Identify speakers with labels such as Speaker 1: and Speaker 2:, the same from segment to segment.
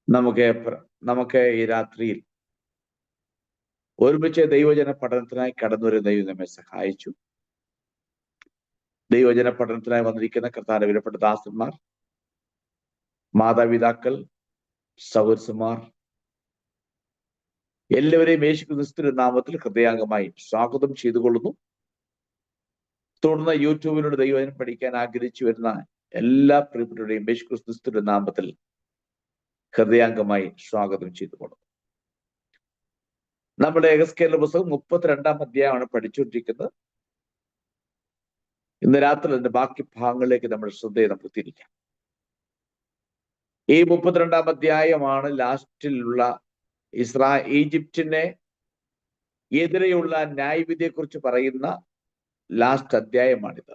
Speaker 1: നമുക്ക് ഈ രാത്രിയിൽ ഒരുമിച്ച് ദൈവജന പഠനത്തിനായി കടന്നുവരുന്ന ദൈവം നമ്മെ സഹായിച്ചു. ദൈവജന പഠനത്തിനായി വന്നിരിക്കുന്ന കർത്താവിന്റെ വിലപ്പെട്ട ദാസന്മാർ, മാതാപിതാക്കൾ, സഹോദരന്മാർ എല്ലാവരെയും യേശുക്രിസ്തുവിന്റെ നാമത്തിൽ ഹൃദയാംഗമായി സ്വാഗതം ചെയ്തുകൊള്ളുന്നു. തുടർന്ന് യൂട്യൂബിലൂടെ ദൈവജനം പഠിക്കാൻ ആഗ്രഹിച്ചു വരുന്ന എല്ലാ പ്രിയപ്പെട്ടവരുടെയും യേശുക്രിസ്തുവിന്റെ നാമത്തിൽ ഹൃദയാംഗമായി സ്വാഗതം ചെയ്തുകൊള്ളുന്നു. നമ്മുടെ എഹെസ്കേലിന്റെ പുസ്തകം 32-ാം അധ്യായമാണ് പഠിച്ചുകൊണ്ടിരിക്കുന്നത്. ഇന്ന് രാത്രി അതിന്റെ ബാക്കി ഭാഗങ്ങളിലേക്ക് നമ്മുടെ ശ്രദ്ധയെ നമുക്ക് തിരിക്കാം. ഈ 32-ാം അധ്യായമാണ് ലാസ്റ്റിലുള്ള ഈജിപ്തിനെ എതിരെയുള്ള ന്യായവിധിയെ കുറിച്ച് പറയുന്ന ലാസ്റ്റ് അധ്യായമാണിത്.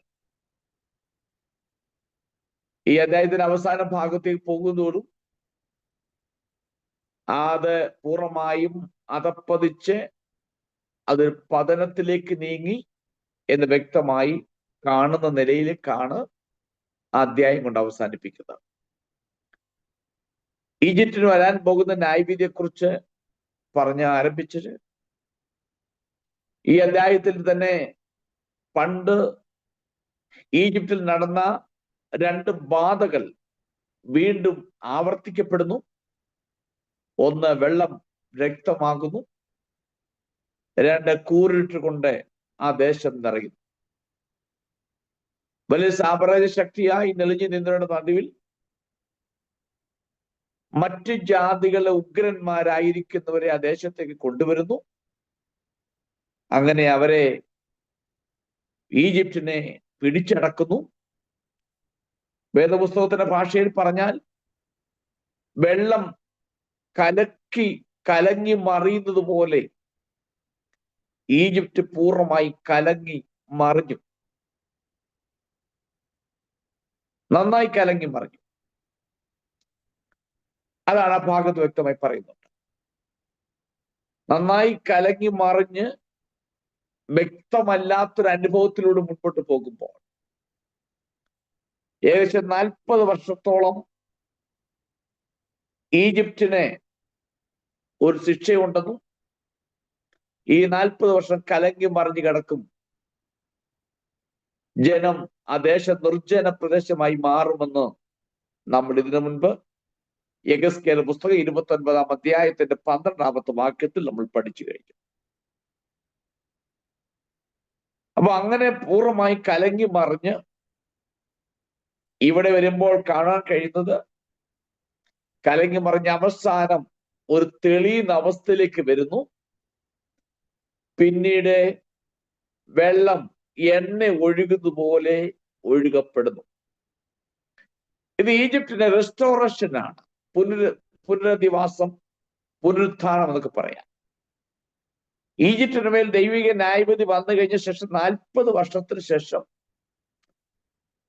Speaker 1: ഈ അധ്യായത്തിന്റെ അവസാന ഭാഗത്തേക്ക് പോകുന്നതോടും അത് പൂർണ്ണമായും അതപ്പതിച്ച് അത് പതനത്തിലേക്ക് നീങ്ങി എന്ന് വ്യക്തമായി കാണുന്ന നിലയിലേക്കാണ് അധ്യായം കൊണ്ട് അവസാനിപ്പിക്കുന്നത്. ഈജിപ്തിന് വരാൻ പോകുന്ന ന്യായവിധിയെ കുറിച്ച് പറഞ്ഞ് ആരംഭിച്ചത് ഈ അധ്യായത്തിൽ തന്നെ പണ്ട് ഈജിപ്തിൽ നടന്ന 2 ബാധകൾ വീണ്ടും ആവർത്തിക്കപ്പെടുന്നു. ഒന്ന്, വെള്ളം രക്തമാകുന്നു. 2, കൂരിട്ട് കൊണ്ട് ആ ദേശം നിറയുന്നു. വലിയ സാമ്രാജ്യ ശക്തിയായി നെളിഞ്ഞു നിന്നവരുടെ നടുവിൽ മറ്റു ജാതികളെ ഉഗ്രന്മാരായിരിക്കുന്നവരെ ആ ദേശത്തേക്ക് കൊണ്ടുവരുന്നു. അങ്ങനെ അവരെ ഈജിപ്തിനെ പിടിച്ചടക്കുന്നു. വേദപുസ്തകത്തിന്റെ ഭാഷയിൽ പറഞ്ഞാൽ വെള്ളം കലങ്ങി മറിയുന്നത് പോലെ ഈജിപ്ത് പൂർണ്ണമായി കലങ്ങി മറിഞ്ഞു, നന്നായി കലങ്ങി മറിഞ്ഞു. അതാണ് ആ ഭാഗത്ത് വ്യക്തമായി പറയുന്നത്. നന്നായി കലങ്ങി മറിഞ്ഞ് വ്യക്തമല്ലാത്തൊരു അനുഭവത്തിലൂടെ മുൻപോട്ട് പോകുമ്പോൾ ഏകദേശം 40 വർഷത്തോളം ഈജിപ്തിന് ഒരു ശിക്ഷയുണ്ടെന്നും ഈ 40 വർഷം കലങ്ങി മറിഞ്ഞു കിടക്കും ജനം ആ ദേശം നിർജ്ജന പ്രദേശമായി മാറുമെന്ന് നമ്മൾ ഇതിനു മുൻപ് എഹെസ്കേൽ പുസ്തകം 29-ാം അധ്യായത്തിന്റെ 12-ാമത്തെ വാക്യത്തിൽ നമ്മൾ പഠിച്ചു കഴിഞ്ഞു. അപ്പൊ അങ്ങനെ പൂർണ്ണമായി കലങ്ങി മറിഞ്ഞ് ഇവിടെ വരുമ്പോൾ കാണാൻ കഴിയുന്നത് കലങ്ങി മറിഞ്ഞ അവസാനം ഒരു തെളിയുന്ന അവസ്ഥയിലേക്ക് വരുന്നു. പിന്നീട് വെള്ളം എണ്ണ ഒഴുകുന്ന പോലെ ഒഴുകപ്പെടുന്നു. ഇത് ഈജിപ്തിന്റെ റെസ്റ്റോറേഷൻ ആണ്, പുനരധിവാസം, പുനരുത്ഥാനം എന്നൊക്കെ പറയാം. ഈജിപ്തിന് മേൽ ദൈവിക ന്യായവിധി വന്നു കഴിഞ്ഞ ശേഷം 40 വർഷത്തിന് ശേഷം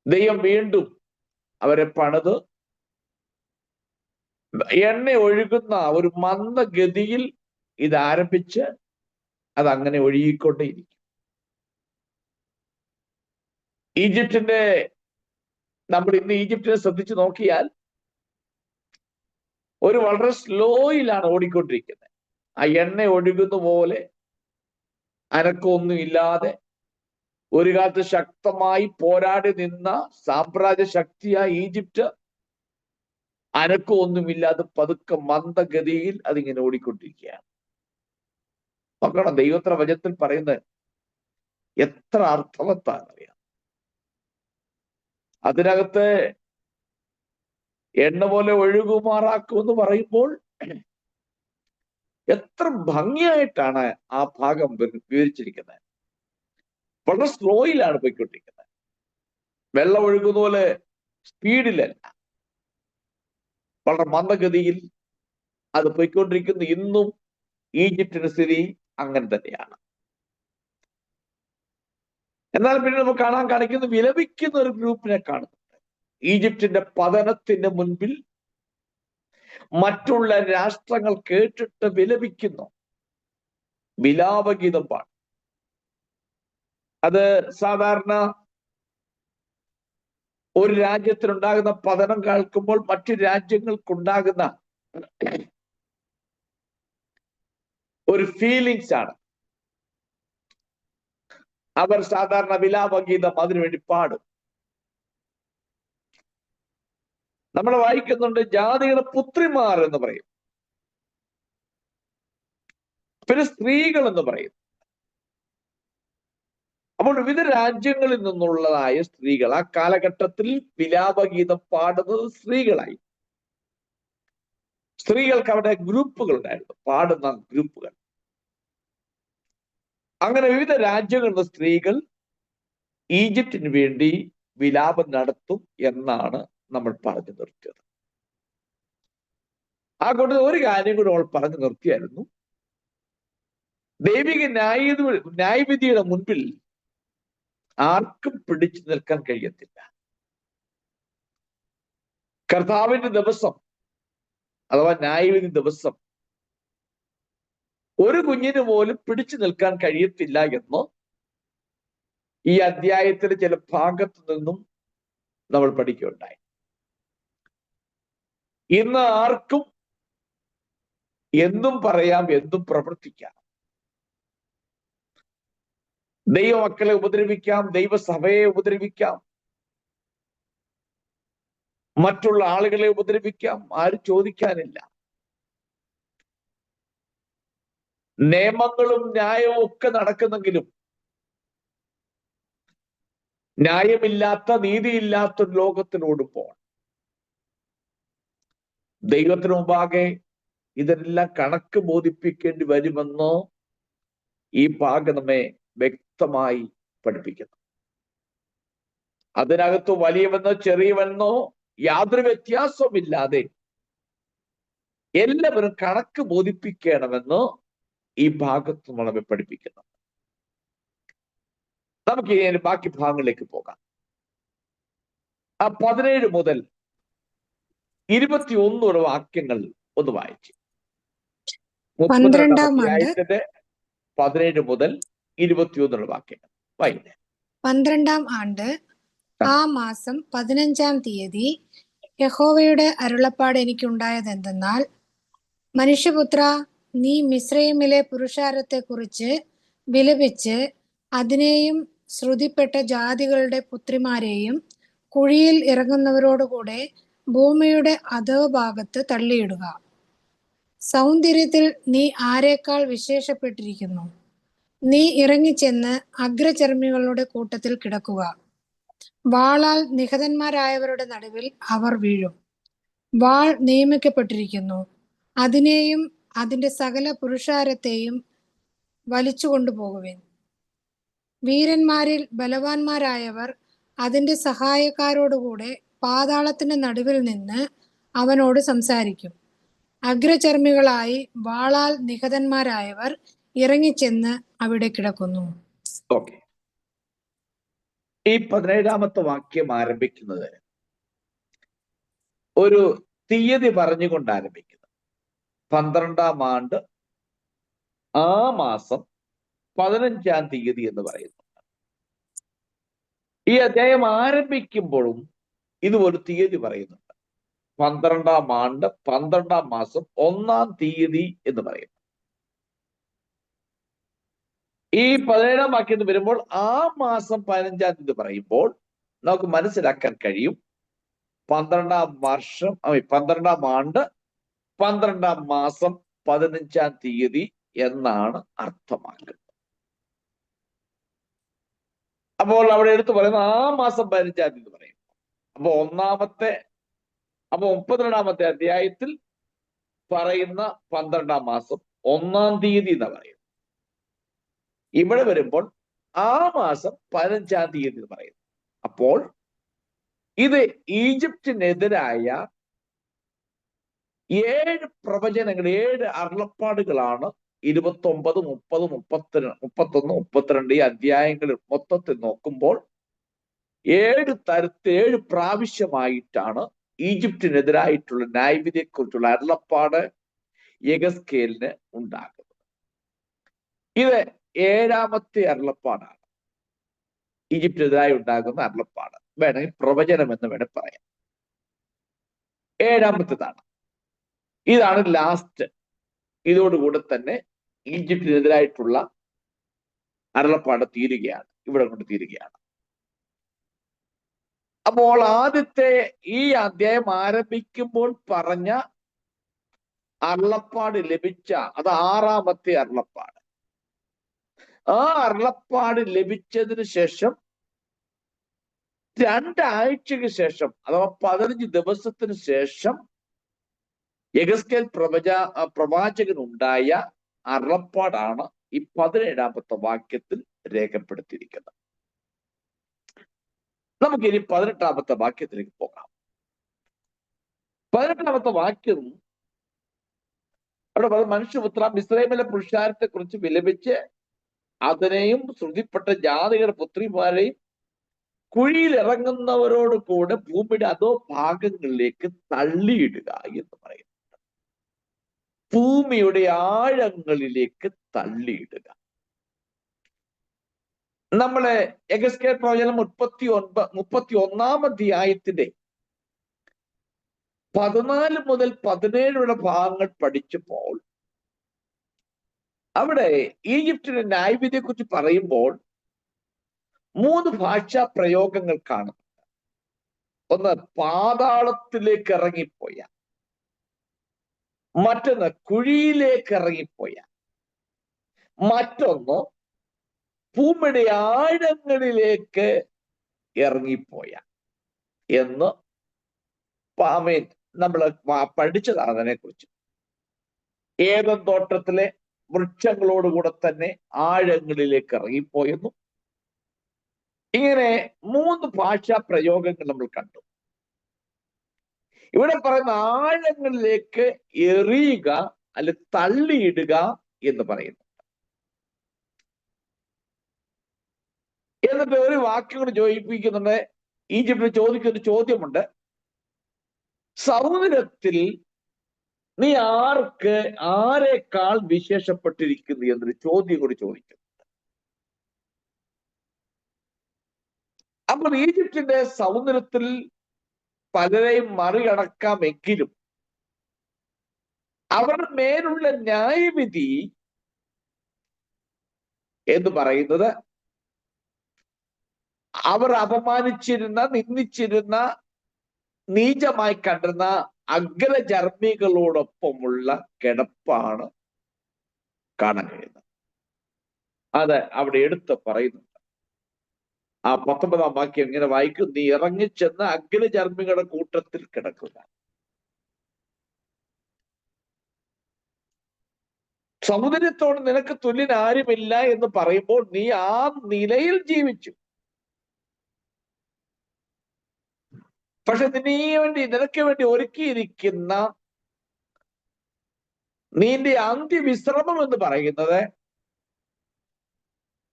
Speaker 1: ദൈവം വീണ്ടും അവരെ പണിത് എണ്ണ ഒഴുകുന്ന ഒരു മന്ദഗതിയിൽ ഇത് ആരംഭിച്ച് അതങ്ങനെ ഒഴുകിക്കൊണ്ടേയിരിക്കും. നമ്മൾ ഇന്ന് ഈജിപ്തിനെ ശ്രദ്ധിച്ചു നോക്കിയാൽ ഒരു വളരെ സ്ലോയിലാണ് ഓടിക്കൊണ്ടിരിക്കുന്നത്. ആ എണ്ണ ഒഴുകുന്ന പോലെ അനക്കമൊന്നും ഇല്ലാതെ ഒരു കാലത്ത് ശക്തമായി പോരാടി നിന്ന സാമ്രാജ്യ ശക്തിയായ ഈജിപ്ത് അനക്കമൊന്നുമില്ലാതെ പതുക്കെ മന്ദഗതിയിൽ അതിങ്ങനെ ഓടിക്കൊണ്ടിരിക്കുകയാണ്. നോക്കണം, ദൈവത്തിന്റെ വചനത്തിൽ പറയുന്നത് എത്ര അർത്ഥവത്താണെന്നറിയാം. അതിനകത്ത് എണ്ണ പോലെ ഒഴുകുമാറാക്കുമെന്ന് പറയുമ്പോൾ എത്ര ഭംഗിയായിട്ടാണ് ആ ഭാഗം വിവരിച്ചിരിക്കുന്നത്. വളരെ സ്ലോയിലാണ് പോയിക്കൊണ്ടിരിക്കുന്നത്. വെള്ളം ഒഴുകുന്ന പോലെ സ്പീഡിലല്ല, വളരെ മന്ദഗതിയിൽ അത് പോയിക്കൊണ്ടിരിക്കുന്നു. ഇന്നും ഈജിപ്തിന്റെ സ്ഥിതി അങ്ങനെ തന്നെയാണ്. എന്നാൽ പിന്നെ നമുക്ക് കാണിക്കുന്ന വിലപിക്കുന്ന ഒരു ഗ്രൂപ്പിനെ കാണുന്നുണ്ട്. ഈജിപ്തിന്റെ പതനത്തിന്റെ മുൻപിൽ മറ്റുള്ള രാഷ്ട്രങ്ങൾ കേട്ടിട്ട് വിലപിക്കുന്നു, വിലാപഗീതം പാടും. അത് സാധാരണ ഒരു രാജ്യത്തിനുണ്ടാകുന്ന പതനം കേൾക്കുമ്പോൾ മറ്റു രാജ്യങ്ങൾക്കുണ്ടാകുന്ന ഒരു ഫീലിങ്സ് ആണ്. അവർ സാധാരണ വിലാപഗീതം അതിനുവേണ്ടി പാടും. നമ്മൾ വായിക്കുന്നുണ്ട്, ജാതികളുടെ പുത്രിമാർ എന്ന് പറയും, പിന്നെ സ്ത്രീകൾ എന്ന് പറയും. അപ്പോൾ വിവിധ രാജ്യങ്ങളിൽ നിന്നുള്ളതായ സ്ത്രീകൾ ആ കാലഘട്ടത്തിൽ വിലാപഗീതം പാടുന്നത് സ്ത്രീകളായി. സ്ത്രീകൾക്ക് അവിടെ ഗ്രൂപ്പുകൾ ഉണ്ടായിരുന്നു, പാടുന്ന ഗ്രൂപ്പുകൾ. അങ്ങനെ വിവിധ രാജ്യങ്ങളിലെ സ്ത്രീകൾ ഈജിപ്തിന് വേണ്ടി വിലാപം നടത്തും എന്നാണ് നമ്മൾ പറഞ്ഞു നിർത്തിയത്. ആ കൊണ്ട് ഒരു കാര്യം കൂടി അവൾ പറഞ്ഞു നിർത്തിയായിരുന്നു, ദൈവിക ന്യായവിധിയുടെ മുൻപിൽ ആർക്കും പിടിച്ചു നിൽക്കാൻ കഴിയത്തില്ല. കർത്താവിന്റെ ദിവസം അഥവാ ന്യായവിധി ദിവസം ഒരു കുഞ്ഞിന് പോലും പിടിച്ചു നിൽക്കാൻ കഴിയത്തില്ല എന്ന് ഈ അധ്യായത്തിലെ ചില ഭാഗത്തു നിന്നും നമ്മൾ പഠിക്കുകയുണ്ടായി. ഇന്ന് ആർക്കും എന്തും പറയാം, എന്തും പ്രവർത്തിക്കാം. ദൈവമക്കളെ ഉപദ്രവിക്കാം, ദൈവസഭയെ ഉപദ്രവിക്കാം, മറ്റുള്ള ആളുകളെ ഉപദ്രവിക്കാം, ആരും ചോദിക്കാനില്ല. നിയമങ്ങളും ന്യായവും ഒക്കെ നടക്കുന്നെങ്കിലും ന്യായമില്ലാത്ത, നീതിയില്ലാത്ത ഒരു ലോകത്തിലോടുമ്പോൾ ദൈവത്തിന് മുമ്പാകെ ഇതെല്ലാം കണക്ക് ബോധിപ്പിക്കേണ്ടി വരുമെന്നോ ഈ ഭാഗം നമ്മെ വ്യക്തമായി പഠിപ്പിക്കുന്നു. അതിനകത്ത് വലിയവെന്നോ ചെറിയവെന്നോ യാതൊരു വ്യത്യാസവുമില്ലാതെ എല്ലാവരും കണക്ക് ബോധിപ്പിക്കണമെന്ന് ഈ ഭാഗത്ത് നമ്മളെ പഠിപ്പിക്കുന്നു. നമുക്ക് ഇനി ബാക്കി ഭാഗങ്ങളിലേക്ക് പോകാം. ആ 17 മുതൽ 21 വാക്യങ്ങൾ ഒന്ന് വായിച്ചു. 32-ാം അധ്യായത്തിന്റെ 17 മുതൽ 21 വാക്യങ്ങൾ വായിക്കാം.
Speaker 2: 12-ാം ആണ്ട് ആ മാസം 15-ാം തീയതി യഹോവയുടെ അരുളപ്പാട് എനിക്കുണ്ടായതെന്തെന്നാൽ, മനുഷ്യപുത്ര, നീ മിസ്രയീമിലെ പുരുഷാരത്തെ കുറിച്ച് വിലപിച്ച് അതിനെയും ശ്രുതിപ്പെട്ട ജാതികളുടെ പുത്രിമാരെയും കുഴിയിൽ ഇറങ്ങുന്നവരോടുകൂടെ ഭൂമിയുടെ അധോഭാഗത്ത് തള്ളിയിടുക. സൗന്ദര്യത്തിൽ നീ ആരേക്കാൾ വിശേഷപ്പെട്ടിരിക്കുന്നു. നീ ഇറങ്ങിച്ചെന്ന് അഗ്രചർമ്മികളുടെ കൂട്ടത്തിൽ കിടക്കുക. വാളാൽ നിഹതന്മാരായവരുടെ നടുവിൽ അവർ വീഴും. വാൾ നിയമിക്കപ്പെട്ടിരിക്കുന്നു, അതിനെയും അതിന്റെ സകല പുരുഷാരത്തെയും വലിച്ചു കൊണ്ടുപോകുവിൻ. വീരന്മാരിൽ ബലവാന്മാരായവർ അതിന്റെ സഹായക്കാരോടുകൂടെ പാതാളത്തിന്റെ നടുവിൽ നിന്ന് അവനോട് സംസാരിക്കും. അഗ്രചർമ്മികളായി വാളാൽ നിഹതന്മാരായവർ ഇറങ്ങിച്ചെന്ന് അവിടെ കിടക്കുന്നു.
Speaker 1: ഓക്കെ, ഈ 17-ാമത്തെ വാക്യം ആരംഭിക്കുന്നത് ഒരു തീയതി പറഞ്ഞുകൊണ്ട് ആരംഭിക്കുന്നത്. 12-ാം ആണ്ട് ആ മാസം 15-ാം തീയതി എന്ന് പറയുന്നു. ഈ അധ്യായം ആരംഭിക്കുമ്പോഴും ഇതുപോലെ തീയതി പറയുന്നുണ്ട്. 12-ാം ആണ്ട് 12-ാം മാസം 1-ാം തീയതി എന്ന് പറയുന്നു. ഈ 17-ാം വാക്യത്തിൽ വരുമ്പോൾ ആ മാസം 15-ാം തീയതി പറയുമ്പോൾ നമുക്ക് മനസ്സിലാക്കാൻ കഴിയും 12-ാം വർഷം 12-ാം ആണ്ട് 12-ാം മാസം 15-ാം തീയതി എന്നാണ് അർത്ഥമാക്കുന്നത്. അപ്പോൾ അവിടെ എടുത്തു പറയുന്ന ആ മാസം 15-ാം തീയതി പറയും. അപ്പൊ 32-ാമത്തെ അധ്യായത്തിൽ പറയുന്ന 12-ാം മാസം 1-ാം തീയതി എന്ന് പറയും. ഇവിടെ വരുമ്പോൾ ആ മാസം 15-ാം തീയതി എന്ന് പറയുന്നു. അപ്പോൾ ഇത് ഈജിപ്തിനെതിരായ 7 പ്രവചനങ്ങൾ, 7 അരുളപ്പാടുകളാണ് 29, 30, 31, 32 ഈ അധ്യായങ്ങളിൽ മൊത്തത്തിൽ നോക്കുമ്പോൾ 7 പ്രാവശ്യമായിട്ടാണ് ഈജിപ്തിനെതിരായിട്ടുള്ള ന്യായവിധിയെക്കുറിച്ചുള്ള അരുളപ്പാട് യെഹെസ്കേലിന് ഉണ്ടാകുന്നത്. ഇത് 7-ാമത്തെ അരുളപ്പാടാണ്, ഈജിപ്തിനെതിരായി ഉണ്ടാകുന്ന അരുളപ്പാട്. വേണമെങ്കിൽ പ്രവചനം എന്ന് വേണേൽ പറയാം. 7-ാമത്തേതാണ്. ഇതാണ് ലാസ്റ്റ്. ഇതോടുകൂടെ തന്നെ ഈജിപ്തിനെതിരായിട്ടുള്ള അരുളപ്പാട് തീരുകയാണ്, ഇവിടെ കൊണ്ട് തീരുകയാണ്. അപ്പോൾ ആദ്യത്തെ ഈ അധ്യായം ആരംഭിക്കുമ്പോൾ പറഞ്ഞ അരുളപ്പാട് ലഭിച്ച, അത് 6ാമത്തെ അരുളപ്പാട്. ആ അരുളപ്പാട് ലഭിച്ചതിന് ശേഷം 2 ആഴ്ചയ്ക്ക് ശേഷം, അഥവാ 15 ദിവസത്തിന് ശേഷം യെഹെസ്കേൽ പ്രവാചകനുണ്ടായ അരുളപ്പാടാണ് ഈ 17ാമത്തെ വാക്യത്തിൽ രേഖപ്പെടുത്തിയിരിക്കുന്നത്. നമുക്കിനി 18ാമത്തെ വാക്യത്തിലേക്ക് പോകാം. 18ാമത്തെ വാക്യം അവിടെ മനുഷ്യപുത്ര, മിസ്രയീമിലെ പുരുഷാരത്തെ കുറിച്ച് വിലപിച്ച് അതിനെയും ശ്രുതിപ്പെട്ട ജാതികളുടെ പുത്രിമാരെയും കുഴിയിൽ ഇറങ്ങുന്നവരോട് കൂടെ ഭൂമിയുടെ അതോ ഭാഗങ്ങളിലേക്ക് തള്ളിയിടുക എന്ന് പറയുന്നു. ഭൂമിയുടെ ആഴങ്ങളിലേക്ക് തള്ളിയിടുക. നമ്മളെ യെഹെസ്കേൽ പ്രവചനം 31-ാം അധ്യായത്തിന്റെ 14 മുതൽ 17 ഭാഗങ്ങൾ പഠിച്ചപ്പോൾ അവിടെ ഈജിപ്തിന്റെ ന്യായവിധിയെ കുറിച്ച് പറയുമ്പോൾ 3 ഭാഷാ പ്രയോഗങ്ങൾ കാണുന്നുണ്ട്. ഒന്ന് പാതാളത്തിലേക്ക് ഇറങ്ങിപ്പോയ, മറ്റൊന്ന് കുഴിയിലേക്ക് ഇറങ്ങിപ്പോയ, മറ്റൊന്ന് ഭൂമിയുടെ ആഴങ്ങളിലേക്ക് ഇറങ്ങിപ്പോയ എന്ന് നമ്മൾ പഠിച്ചതാണ്. അതിനെ കുറിച്ച് ഏദൻ തോട്ടത്തിലെ വൃക്ഷങ്ങളോടുകൂടെ തന്നെ ആഴങ്ങളിലേക്ക് ഇറങ്ങിപ്പോയെന്നും ഇങ്ങനെ 3 ഭാഷാ പ്രയോഗങ്ങൾ നമ്മൾ കണ്ടു. ഇവിടെ പറയുന്ന ആഴങ്ങളിലേക്ക് എറിയുക അല്ലെ തള്ളിയിടുക എന്ന് പറയുന്നു. എന്നിട്ട് ഒരു വാക്യം കൂടി ചോദിപ്പിക്കുന്നുണ്ട്. ഈജിപ്തിൽ ചോദിക്കുന്ന ഒരു ചോദ്യമുണ്ട്, സമുദ്രത്തിൽ നീ ആരെക്കാൾ വിശേഷപ്പെട്ടിരിക്കുന്നു എന്നൊരു ചോദ്യം കൂടി ചോദിക്കുന്നു. അപ്പോൾ ഈജിപ്തിന്റെ സൗന്ദര്യത്തിൽ പലരെയും മറികടക്കാമെങ്കിലും അവരുടെ മേലുള്ള ന്യായവിധി എന്ന് പറയുന്നത് അവർ അപമാനിച്ചിരുന്ന, നിന്ദിച്ചിരുന്ന, നീചമായി കണ്ടിരുന്ന അഗ്രചർമ്മികളോടൊപ്പമുള്ള കിടപ്പാണ് കാണാൻ കഴിയുന്നത്. അത് അവിടെ എടുത്ത് പറയുന്നുണ്ട്. ആ 19ാം വാക്യം ഇങ്ങനെ വായിക്കും, നീ ഇറങ്ങിച്ചെന്ന് അഗ്രചർമ്മികളുടെ കൂട്ടത്തിൽ കിടക്കുക. സമുദ്രത്തോട് നിനക്ക് തുല്യൻ ആരുമില്ല എന്ന് പറയുമ്പോൾ നീ ആ നിലയിൽ ജീവിച്ചു. പക്ഷെ നിനക്ക് വേണ്ടി ഒരുക്കിയിരിക്കുന്ന നിന്റെ അന്ത്യവിശ്രമം എന്ന് പറയുന്നത്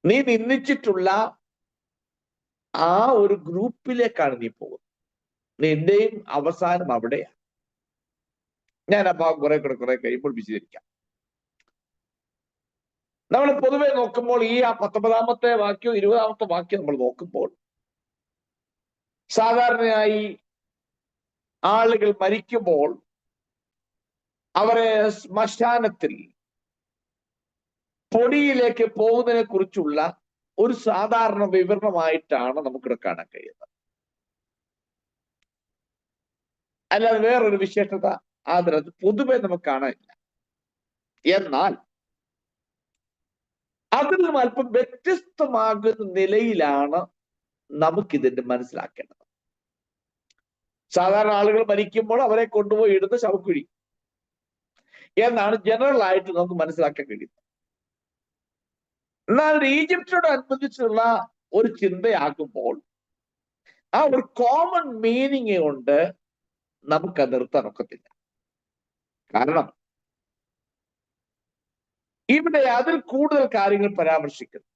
Speaker 1: നീ നിന്ദിച്ചിട്ടുള്ള ആ ഒരു ഗ്രൂപ്പിലേക്കാണ് നീ പോകുന്നത്. നിന്റെയും അവസാനം അവിടെയാണ്. ഞാൻ ആ ഭാഗം കുറെ കഴിയുമ്പോൾ വിശദീകരിക്കാം. നമ്മൾ പൊതുവെ നോക്കുമ്പോൾ ഈ 19ാമത്തെ വാക്യവും 20ാമത്തെ വാക്യം നമ്മൾ നോക്കുമ്പോൾ സാധാരണയായി ആളുകൾ മരിക്കുമ്പോൾ അവരെ ശ്മശാനത്തിൽ പൊടിയിലേക്ക് പോകുന്നതിനെ കുറിച്ചുള്ള ഒരു സാധാരണ വിവരണമായിട്ടാണ് നമുക്കിവിടെ കാണാൻ കഴിയുന്നത്. അല്ലാതെ വേറൊരു വിശേഷത അതിനകത്ത് പൊതുവെ നമുക്ക് കാണാനില്ല. എന്നാൽ അതിൽ നിന്നും അല്പം വ്യത്യസ്തമാകുന്ന നിലയിലാണ് നമുക്കിതിന്റെ മനസ്സിലാക്കേണ്ടത്. സാധാരണ ആളുകൾ മരിക്കുമ്പോൾ അവരെ കൊണ്ടുപോയി ഇടുന്ന ശവക്കുഴി എന്നാണ് ജനറൽ ആയിട്ട് നമുക്ക് മനസ്സിലാക്കാൻ കഴിയുന്നത്. എന്നാൽ ഈജിപ്തിനോട് അനുബന്ധിച്ചുള്ള ഒരു ചിന്തയാകുമ്പോൾ ആ ഒരു കോമൺ മീനിങ് കൊണ്ട് നമുക്കത് നിർത്താൻ ഒക്കത്തില്ല. കാരണം ഇവിടെ അതിൽ കൂടുതൽ കാര്യങ്ങൾ പരാമർശിക്കുന്നു.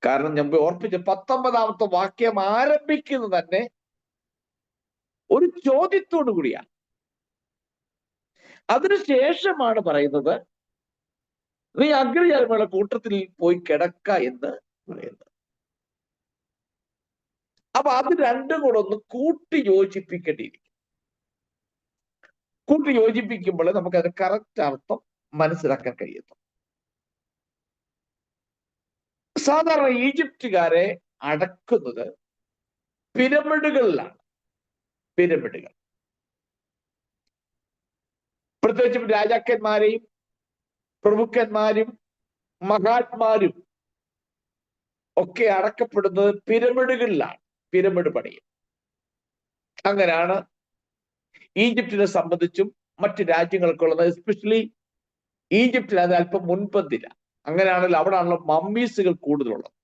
Speaker 1: കാരണം ഞാൻ ഓർപ്പിച്ച 19ാമത്തെ വാക്യം ആരംഭിക്കുന്നത് തന്നെ ഒരു ചോദ്യത്തോടു കൂടിയാണ്. അതിനുശേഷമാണ് പറയുന്നത് നീ അഗ്രചർമ്മികളുടെ കൂട്ടത്തിൽ പോയി കിടക്ക എന്ന് പറയുന്നത്. അപ്പൊ അത് രണ്ടും കൂടെ ഒന്ന് കൂട്ടി യോജിപ്പിക്കേണ്ടിയിരിക്കും. കൂട്ടി യോജിപ്പിക്കുമ്പോൾ നമുക്ക് അതിന് കറക്റ്റ് അർത്ഥം മനസ്സിലാക്കാൻ കഴിയുന്നു. സാധാരണ ഈജിപ്തുകാരെ അടക്കുന്നത് പിരമിഡുകളിലാണ്. പിരമിഡുകൾ പ്രത്യേകിച്ചും രാജാക്കന്മാരെയും പ്രഭുക്കന്മാരും മഹാത്മാരും ഒക്കെ അടക്കപ്പെടുന്നത് പിരമിഡുകളിലാണ്. പിരമിഡ് പണിയും. അങ്ങനെയാണ് ഈജിപ്തിനെ സംബന്ധിച്ചും മറ്റു രാജ്യങ്ങൾക്കുള്ളത്. എസ്പെഷ്യലി ഈജിപ്തിൽ അത് അല്പം മുൻപന്തില്ല. അങ്ങനെയാണെങ്കിൽ അവിടെയാണല്ലോ മമ്മീസുകൾ കൂടുതലുള്ളത്.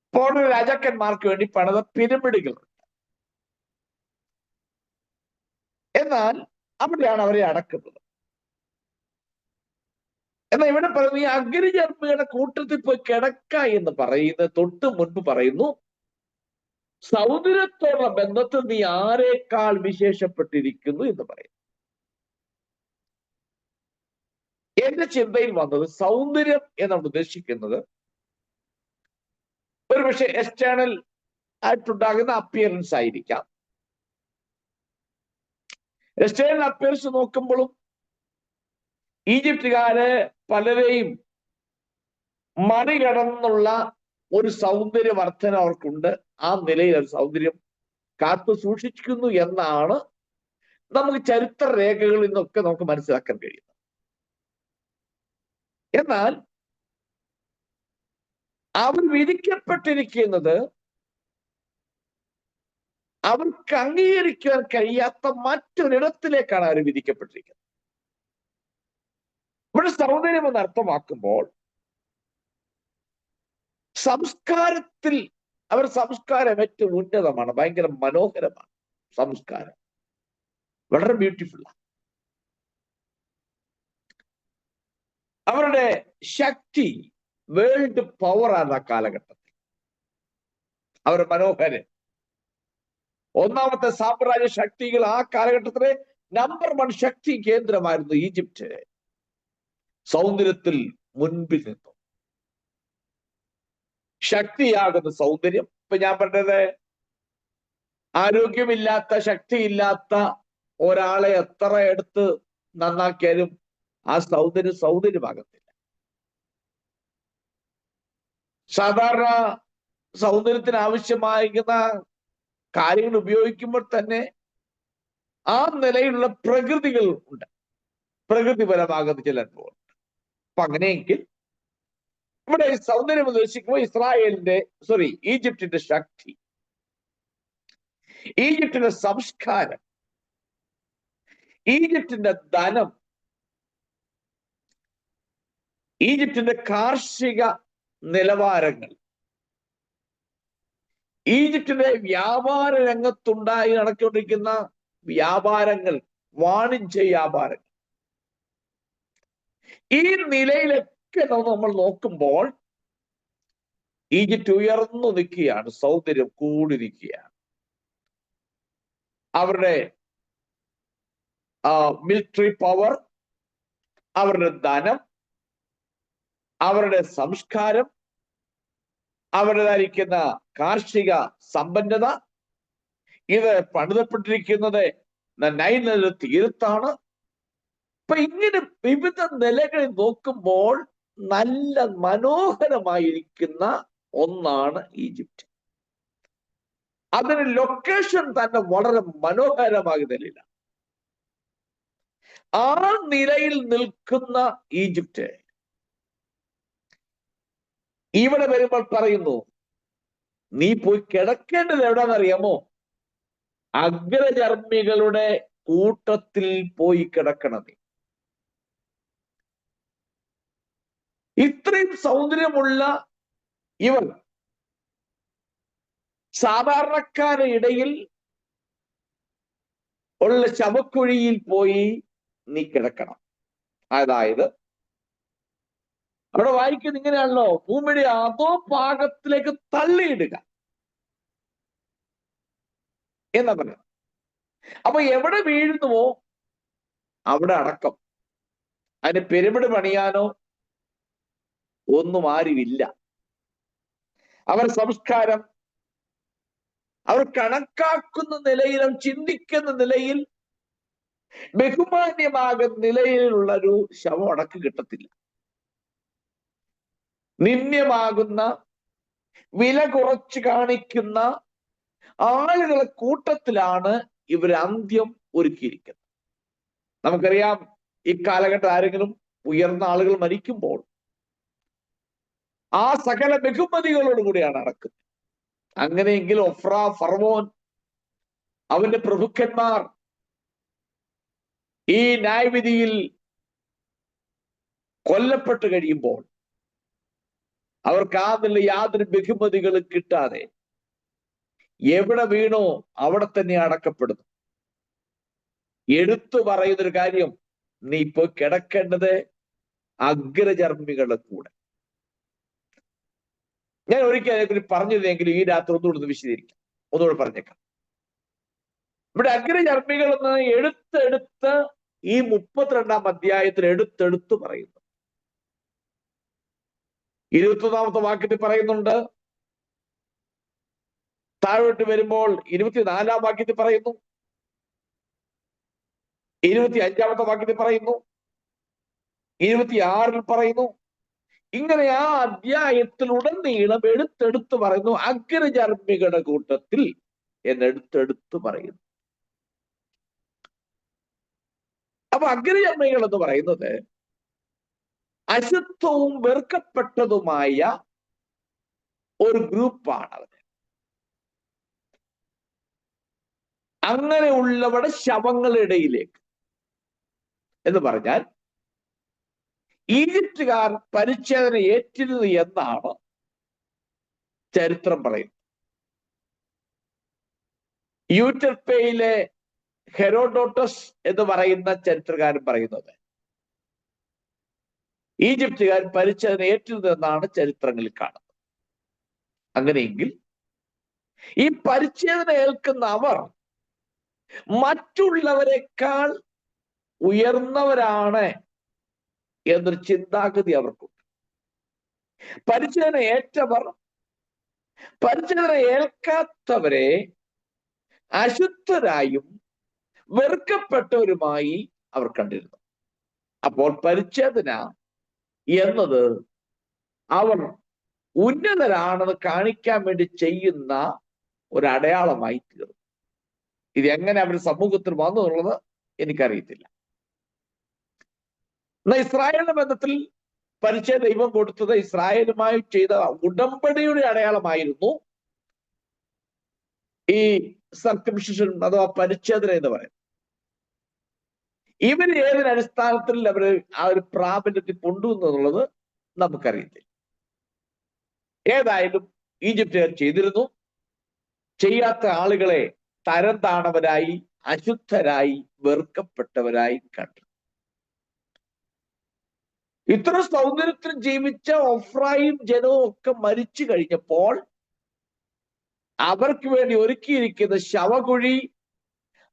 Speaker 1: അപ്പോൾ രാജാക്കന്മാർക്ക് വേണ്ടി പണിത പിരമിഡുകളുണ്ട്. എന്നാൽ അവിടെയാണ് അവരെ അടക്കുന്നത്. എന്നാൽ ഇവിടെ പറയുന്നു ഈ അഗ്നിചർമ്മിയുടെ കൂട്ടത്തിൽ പോയി കിടക്ക എന്ന് പറയുന്നത് തൊട്ട് മുൻപ് പറയുന്നു, സൗന്ദര്യത്തോടുള്ള ബന്ധത്തിൽ നീ ആരേക്കാൾ വിശേഷപ്പെട്ടിരിക്കുന്നു എന്ന് പറയും. എന്റെ ചിന്തയിൽ വന്നത് സൗന്ദര്യം എന്നാണ് ഉദ്ദേശിക്കുന്നത് ഒരുപക്ഷെ എക്സ്റ്റേണൽ ആയിട്ടുണ്ടാകുന്ന അപ്പിയറൻസ് ആയിരിക്കാം. എക്സ്റ്റേണൽ അപ്പിയറൻസ് നോക്കുമ്പോഴും ഈജിപ്തുകാര് പലരെയും മറികടന്നുള്ള ഒരു സൗന്ദര്യവർദ്ധന അവർക്കുണ്ട്. ആ നിലയിൽ ഒരു സൗന്ദര്യം കാത്തു സൂക്ഷിക്കുന്നു എന്നാണ് നമുക്ക് ചരിത്ര രേഖകളിൽ നിന്നൊക്കെ നമുക്ക് മനസ്സിലാക്കാൻ കഴിയുന്നത്. എന്നാൽ അവർ വിധിക്കപ്പെട്ടിരിക്കുന്നത് അവർക്ക് അംഗീകരിക്കാൻ കഴിയാത്ത മറ്റൊരിടത്തിലേക്കാണ് അവർ വിധിക്കപ്പെട്ടിരിക്കുന്നത്. ഇവിടെ സൗന്ദര്യം എന്ന് അർത്ഥമാക്കുമ്പോൾ സംസ്കാരത്തിൽ അവർ സംസ്കാരം ഏറ്റവും ഉന്നതമാണ്, ഭയങ്കര മനോഹരമാണ്. സംസ്കാരം വളരെ ബ്യൂട്ടിഫുള്ളാണ്. അവരുടെ ശക്തി വേൾഡ് പവറാണ് ആ കാലഘട്ടത്തിൽ. അവർ മനോഹരൻ. ഒന്നാമത്തെ സാമ്രാജ്യ ശക്തികൾ ആ കാലഘട്ടത്തിലെ നമ്പർ 1 ശക്തി കേന്ദ്രമായിരുന്നു ഈജിപ്റ്റ്. സൗന്ദര്യത്തിൽ മുൻപിൽ നിന്നു. ശക്തിയാകുന്ന സൗന്ദര്യം. ഇപ്പൊ ഞാൻ പറഞ്ഞത്, ആരോഗ്യമില്ലാത്ത ശക്തിയില്ലാത്ത ഒരാളെ എത്ര എടുത്ത് നന്നാക്കിയാലും ആ സൗന്ദര്യമാകത്തില്ല. സാധാരണ സൗന്ദര്യത്തിന് ആവശ്യമായിരിക്കുന്ന കാര്യങ്ങൾ ഉപയോഗിക്കുമ്പോൾ തന്നെ ആ നിലയിലുള്ള പ്രകൃതികൾ ഉണ്ട്, പ്രകൃതിപരമാകുന്ന ചില അനുഭവം. അപ്പൊ അങ്ങനെയെങ്കിൽ ഇവിടെ സൗന്ദര്യം ഉദ്ദേശിക്കുമ്പോൾ ഈജിപ്തിന്റെ ശക്തി, ഈജിപ്തിന്റെ സംസ്കാരം, ഈജിപ്തിന്റെ ധനം, ഈജിപ്തിന്റെ കാർഷിക നിലവാരങ്ങൾ, ഈജിപ്തിന്റെ വ്യാപാര രംഗത്തുണ്ടായി നടക്കൊണ്ടിരിക്കുന്ന വ്യാപാരങ്ങൾ, വാണിജ്യ വ്യാപാരങ്ങൾ, ഈ നിലയിലൊക്കെ നമ്മൾ നോക്കുമ്പോൾ ഈജിപ്ത് ഉയർന്നു നിൽക്കുകയാണ്, സൗന്ദര്യം കൂടി നിൽക്കുകയാണ്. അവരുടെ മിലിറ്ററി പവർ, അവരുടെ ധനം, അവരുടെ സംസ്കാരം, അവരുടേതായിരിക്കുന്ന കാർഷിക സമ്പന്നത, ഇത് പണിതപ്പെട്ടിരിക്കുന്നത് നൈൽ നദിയുടെ തീരത്താണ്. അപ്പൊ ഇങ്ങനെ വിവിധ നിലകളിൽ നോക്കുമ്പോൾ നല്ല മനോഹരമായിരിക്കുന്ന ഒന്നാണ് ഈജിപ്റ്റ്. അതിന് ലൊക്കേഷൻ തന്നെ വളരെ മനോഹരമായ നിലയിലാണ്. ആ നിലയിൽ നിൽക്കുന്ന ഈജിപ്റ്റ് ഇവിടെ വരുമ്പോൾ പറയുന്നു, നീ പോയി കിടക്കേണ്ടത് എവിടാന്നറിയാമോ? അഗ്രചർമ്മികളുടെ കൂട്ടത്തിൽ പോയി കിടക്കണം. നീ ഇത്രയും സൗന്ദര്യമുള്ള ഇവർ സാധാരണക്കാരുടെ ഇടയിൽ ഉള്ള ശവക്കുഴിയിൽ പോയി നീ കിടക്കണം. അതായത് അവിടെ വായിക്കുന്നത് ഇങ്ങനെയാണല്ലോ, ഭൂമിയുടെ അതോ ഭാഗത്തിലേക്ക് തള്ളിയിടുക എന്നാ പറയാം. അപ്പൊ എവിടെ വീഴുന്നുവോ അവിടെ അടക്കം. അതിന് പിരമിഡ് പണിയാനോ ഒന്നും ആരുമില്ല. അവർ സംസ്കാരം, അവർ കണക്കാക്കുന്ന നിലയിലും ചിന്തിക്കുന്ന നിലയിൽ ബഹുമാന്യമാകുന്ന നിലയിലുള്ള ഒരു ശവമടക്ക് കിട്ടത്തില്ല. നിന്ദ്യമാകുന്ന, വില കുറച്ച് കാണിക്കുന്ന ആളുകളെ കൂട്ടത്തിലാണ് ഇവർ അന്ത്യം ഒരുക്കിയിരിക്കുന്നത്. നമുക്കറിയാം, ഈ കാലഘട്ടം ആരെങ്കിലും ഉയർന്ന ആളുകൾ മരിക്കുമ്പോൾ ആ സകല ബഹുമതികളോടുകൂടിയാണ് നടക്കുന്നത്. അങ്ങനെയെങ്കിൽ ഒഫ്ര, ഫർവോൻ, അവന്റെ പ്രഭുക്കന്മാർ ഈ ന്യായവിധിയിൽ കൊല്ലപ്പെട്ട് കഴിയുമ്പോൾ അവർക്ക് ആ നില യാതൊരു ബഹുമതികളും കിട്ടാതെ എവിടെ വീണോ അവിടെ തന്നെ അടക്കപ്പെടുന്നു. എടുത്തു പറയുന്നൊരു കാര്യം, നീ ഇപ്പൊ കിടക്കേണ്ടത് അഗ്രചർമ്മികളുടെ കൂടെ. ഞാൻ ഒരിക്കൽ അതിനെക്കുറിച്ച് പറഞ്ഞിരുന്നെങ്കിലും ഈ രാത്രി ഒന്നുകൂടെ വിശദീകരിക്കാം, ഒന്നുകൂടെ പറഞ്ഞേക്കാം. ഇവിടെ അഗ്രചർമ്മികൾ എന്ന് എടുത്തെടുത്ത് ഈ 32-ാം അധ്യായത്തിൽ എടുത്തെടുത്ത് പറയുന്നു. 21-ാമത്തെ വാക്യത്തിൽ പറയുന്നുണ്ട്. താഴോട്ട് വരുമ്പോൾ 24-ാം വാക്യത്തിൽ പറയുന്നു, 25-ാമത്തെ വാക്യത്തിൽ പറയുന്നു, 26-ൽ പറയുന്നു. ഇങ്ങനെ ആ അധ്യായത്തിൽ ഉടനീളം എടുത്തെടുത്ത് പറയുന്നു അഗ്രചർമ്മികളുടെ കൂട്ടത്തിൽ എന്നെടുത്തെടുത്ത് പറയുന്നു. അപ്പൊ അഗ്രചർമ്മികൾ എന്ന് പറയുന്നത് അശുദ്ധവും വെറുക്കപ്പെട്ടതുമായ ഒരു ഗ്രൂപ്പാണ് അവർ. അങ്ങനെയുള്ളവരുടെ ശവങ്ങളുടെ എന്ന് പറഞ്ഞാൽ ഈജിപ്തുകാർ പരിച്ഛേദന ഏറ്റിരുന്നു എന്നാണ് ചരിത്രം പറയുന്നത്. യൂറ്റർപ്പയിലെ ഹെറോഡോട്ടസ് എന്ന് പറയുന്ന ചരിത്രകാരൻ പറയുന്നത് ഈജിപ്തുകാർ പരിച്ഛേദന ഏറ്റിരുന്നു എന്നാണ് ചരിത്രങ്ങളിൽ കാണുന്നത്. അങ്ങനെയെങ്കിൽ ഈ പരിച്ഛേദന ഏൽക്കുന്ന അവർ മറ്റുള്ളവരെക്കാൾ ഉയർന്നവരാണ് എന്നൊരു ചിന്താഗതി അവർക്കുണ്ട്. പരിച്ഛേദന ഏറ്റവർ പരിച്ഛേദന ഏൽക്കാത്തവരെ അശുദ്ധരായും വെറുക്കപ്പെട്ടവരുമായി അവർ കണ്ടിരുന്നു. അപ്പോൾ പരിച്ഛേദന എന്നത് അവർ ഉന്നതരാണെന്ന് കാണിക്കാൻ വേണ്ടി ചെയ്യുന്ന ഒരു അടയാളമായി തീർന്നു. ഇത് എങ്ങനെ അവർ സമൂഹത്തിൽ വന്നു എന്നുള്ളത് എനിക്കറിയത്തില്ല. എന്നാൽ ഇസ്രായേലിന്റെ ബന്ധത്തിൽ പരിച്ഛേദന ദൈവം കൊടുത്തത് ഇസ്രായേലുമായി ചെയ്ത ഉടമ്പടിയുടെ അടയാളമായിരുന്നു ഈ സർക്കംസിഷൻ അഥവാ പരിച്ഛേദന എന്ന് പറയുന്നത്. ഇവർ ഏതൊരടിസ്ഥാനത്തിൽ അവർ ആ ഒരു പ്രാബല്യത്തിൽ കൊണ്ടുവന്നുള്ളത് നമുക്കറിയത്തില്ല. ഏതായാലും ഈജിപ്തുകാർ ചെയ്തിരുന്നു. ചെയ്യാത്ത ആളുകളെ തരം താണവരായി, അശുദ്ധരായി, വെറുക്കപ്പെട്ടവരായി കണ്ടു. ഇത്ര സൗന്ദര്യത്തിൽ ജീവിച്ച ഒഫ്രയും ജനവും ഒക്കെ മരിച്ചു കഴിഞ്ഞപ്പോൾ അവർക്ക് വേണ്ടി ഒരുക്കിയിരിക്കുന്ന ശവകുഴി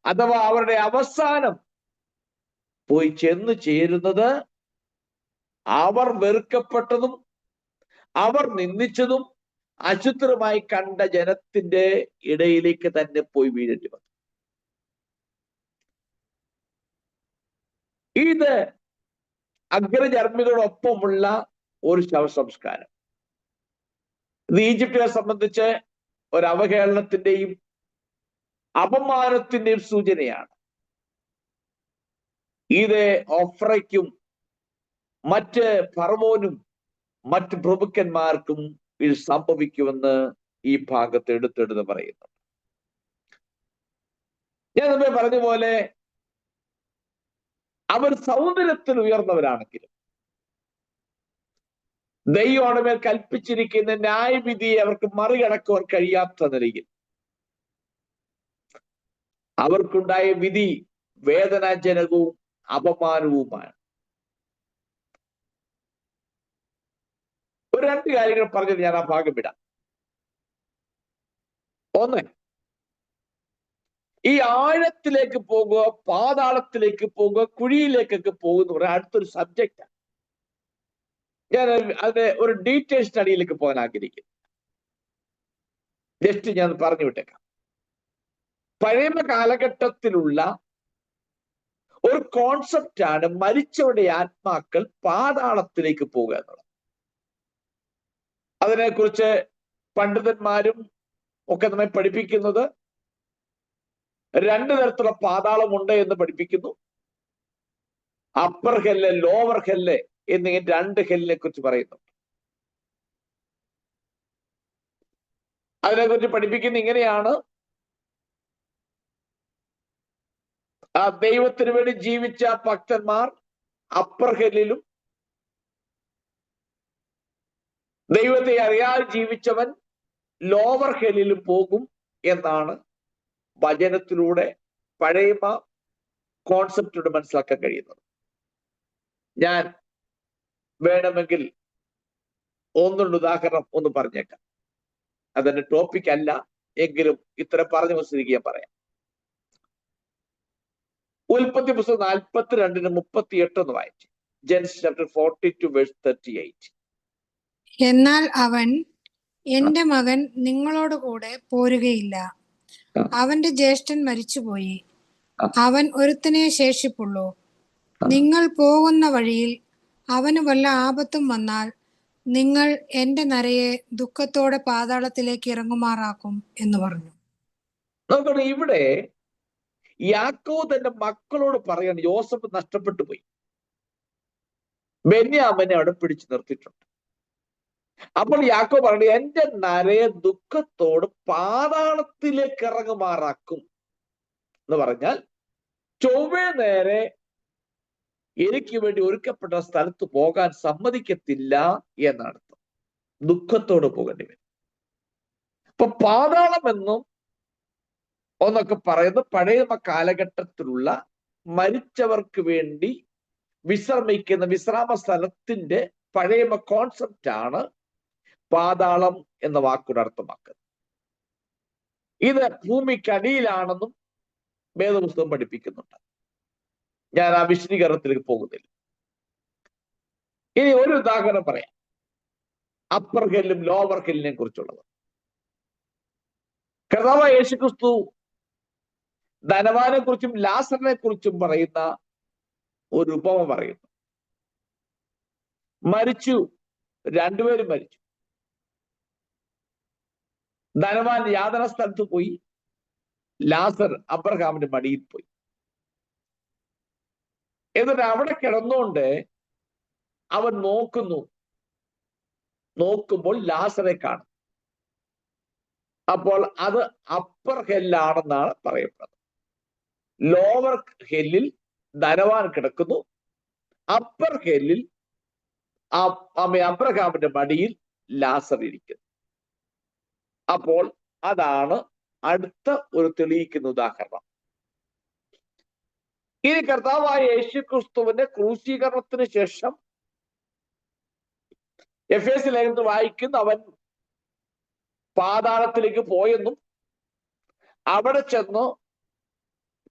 Speaker 1: അഥവാ അവരുടെ അവസാനം പോയി ചെന്ന് ചേരുന്നത് അവർ വെറുക്കപ്പെട്ടതും അവർ നിന്ദിച്ചതും അശുദ്ധമായി കണ്ട ജനത്തിന്റെ ഇടയിലേക്ക് തന്നെ പോയി വീഴേണ്ടി വന്നു. ഇത് അഗ്രചർമ്മികളോടൊപ്പമുള്ള ഒരു ശവസംസ്കാരം. ഇത് ഈജിപ്തിനെ സംബന്ധിച്ച് ഒരു അവഹേളനത്തിന്റെയും അപമാനത്തിന്റെയും സൂചനയാണ്. ഇത് ഒഫ്രയ്ക്കും മറ്റ് ഫറവോനും മറ്റ് പ്രഭുക്കന്മാർക്കും ഇത് സംഭവിക്കുമെന്ന് ഈ ഭാഗത്ത് എടുത്തെടുത്ത് പറയുന്നു. ഞാൻ മുമ്പേ പറഞ്ഞ പോലെ അവർ സൗന്ദര്യത്തിൽ ഉയർന്നവരാണെങ്കിലും ദൈവം മേൽ കൽപ്പിച്ചിരിക്കുന്ന ന്യായവിധിയെ അവർക്ക് മറികടക്കുവാൻ കഴിയാത്ത നിലയിൽ അവർക്കുണ്ടായ വിധി വേദനാജനകവും അപമാനവുമാണ്. ഒരു രണ്ട് കാര്യങ്ങൾ പറഞ്ഞത് ഞാൻ ആ ഭാഗം വിടാം. ഒന്ന്, ഈ ആഴത്തിലേക്ക് പോകുക, പാതാളത്തിലേക്ക് പോകുക, കുഴിയിലേക്കൊക്കെ പോകുന്ന പറയാൻ അടുത്തൊരു സബ്ജക്റ്റാണ്. ഞാൻ അതിന്റെ ഒരു ഡീറ്റെയിൽ സ്റ്റഡിയിലേക്ക് പോകാൻ ആഗ്രഹിക്കുന്നു. ജസ്റ്റ് ഞാൻ പറഞ്ഞു വിട്ടേക്കാം. പഴയ കാലഘട്ടത്തിലുള്ള ഒരു കോൺസെപ്റ്റാണ് മരിച്ചവരുടെ ആത്മാക്കൾ പാതാളത്തിലേക്ക് പോകുക എന്നുള്ളത്. അതിനെക്കുറിച്ച് പണ്ഡിതന്മാരും ഒക്കെ നമ്മെ പഠിപ്പിക്കുന്നത് 2 തരത്തിലുള്ള പാതാളമുണ്ട് എന്ന് പഠിപ്പിക്കുന്നു. അപ്പർ ഹെല്ല്, ലോവർ ഹെല്ല് എന്നിങ്ങനെ 2 ഹെല്ലിനെ കുറിച്ച് പറയുന്നു. അതിനെക്കുറിച്ച് പഠിപ്പിക്കുന്ന ഇങ്ങനെയാണ്: ആ ദൈവത്തിന് വേണ്ടി ജീവിച്ച ഭക്തന്മാർ അപ്പർ ഹെല്ലിലും, ദൈവത്തെ അറിയാതെ ജീവിച്ചവൻ ലോവർ ഹെല്ലിലും പോകും എന്നാണ് വചനത്തിലൂടെ പഴയ കോൺസെപ്റ്റിലൂടെ മനസ്സിലാക്കാൻ കഴിയുന്നത്. ഞാൻ വേണമെങ്കിൽ ഒന്നുണ്ട് ഉദാഹരണം ഒന്ന് പറഞ്ഞേക്കാം. അതെന്റെ ടോപ്പിക് അല്ല, എങ്കിലും ഇത്തരം പറഞ്ഞു മനസ്സിലാക്കി പറയാം. ഉൽപ്പത്തി പുസ്തകം 42:38 ഒന്ന് വായിച്ചു. Genesis chapter 42:38.
Speaker 2: എന്നാൽ അവൻ, എന്റെ മകൻ നിങ്ങളോട് കൂടെ പോരുകയില്ല, അവന്റെ ജ്യേഷ്ഠൻ മരിച്ചുപോയി, അവൻ ഒരുത്തനെ ശേഷിപ്പുള്ളൂ. നിങ്ങൾ പോകുന്ന വഴിയിൽ അവന് വല്ല ആപത്തും വന്നാൽ നിങ്ങൾ എന്റെ നരയെ ദുഃഖത്തോടെ പാതാളത്തിലേക്ക് ഇറങ്ങുമാറാക്കും എന്ന് പറഞ്ഞു.
Speaker 1: നോക്കണം, ഇവിടെ യാക്കോബ് തന്റെ മക്കളോട് പറയാണ്, യോസഫ് നഷ്ടപ്പെട്ടു പോയി, ബെന്യാമിനെ അവിടെ പിടിച്ചു നിർത്തിയിട്ടുണ്ട്. അപ്പോൾ യാക്കോബ് പറയുന്നത്, എന്റെ നരയെ ദുഃഖത്തോട് പാതാളത്തിലേക്ക് ഇറങ്ങുമാറാക്കും എന്ന് പറഞ്ഞാൽ ചൊവ്വേ നേരെ എനിക്ക് വേണ്ടി ഒരുക്കപ്പെട്ട സ്ഥലത്ത് പോകാൻ സമ്മതിക്കത്തില്ല എന്നാണ്. ദുഃഖത്തോട് പോകേണ്ടി വരും. ഇപ്പൊ പാതാളം എന്നും ഒന്നൊക്കെ പറയുന്നത് പഴയ കാലഘട്ടത്തിലുള്ള മരിച്ചവർക്ക് വേണ്ടി വിശ്രമിക്കുന്ന വിശ്രാമ സ്ഥലത്തിന്റെ പഴയ കോൺസെപ്റ്റ് ആണ് പാതാളം എന്ന വാക്കുകൊണ്ട് അർത്ഥമാക്കുന്നത്. ഇത് ഭൂമിക്കടിയിലാണെന്നും വേദപുസ്തകം പഠിപ്പിക്കുന്നുണ്ട്. ഞാൻ ആ വിശദീകരണത്തിലേക്ക് പോകുന്നില്ല. ഇനി ഒരു ഉദാഹരണം പറയാം, അപ്പർ ഹെല്ലും ലോവർ ഹെല്ലിനെ കുറിച്ചുള്ളത്. കർത്താവായ യേശുക്രിസ്തു ധനവാനെ കുറിച്ചും ലാസറിനെ കുറിച്ചും പറയുന്ന ഒരു ഉപമ പറയുന്നു. മരിച്ചു, 2 പേരും മരിച്ചു. ധനവാൻ യാതന സ്ഥലത്ത് പോയി, ലാസർ അബ്രഹാമിന്റെ മടിയിൽ പോയി. എന്നിട്ട് അവിടെ കിടന്നുകൊണ്ട് അവൻ നോക്കുമ്പോൾ ലാസറെ കാണും. അപ്പോൾ അത് അപ്പർ ഹെല്ലാണെന്നാണ് പറയപ്പെടുന്നത്. ലോവർ ഹെല്ലിൽ ധനവാൻ കിടക്കുന്നു, അപ്പർ ഹെല്ലിൽ അബ്രഹാമിന്റെ മടിയിൽ ലാസർ ഇരിക്കുന്നു. അപ്പോൾ അതാണ് അടുത്ത ഒരു തെളിയിക്കുന്ന ഉദാഹരണം. ഇനി കർത്താവായ യേശുക്രിസ്തുവിന്റെ ക്രൂശീകരണത്തിന് ശേഷം എഫേസ്യ ലേഖനത്തിൽ വായിക്കുന്ന, അവൻ പാതാളത്തിലേക്ക് പോയെന്നും അവിടെ ചെന്ന്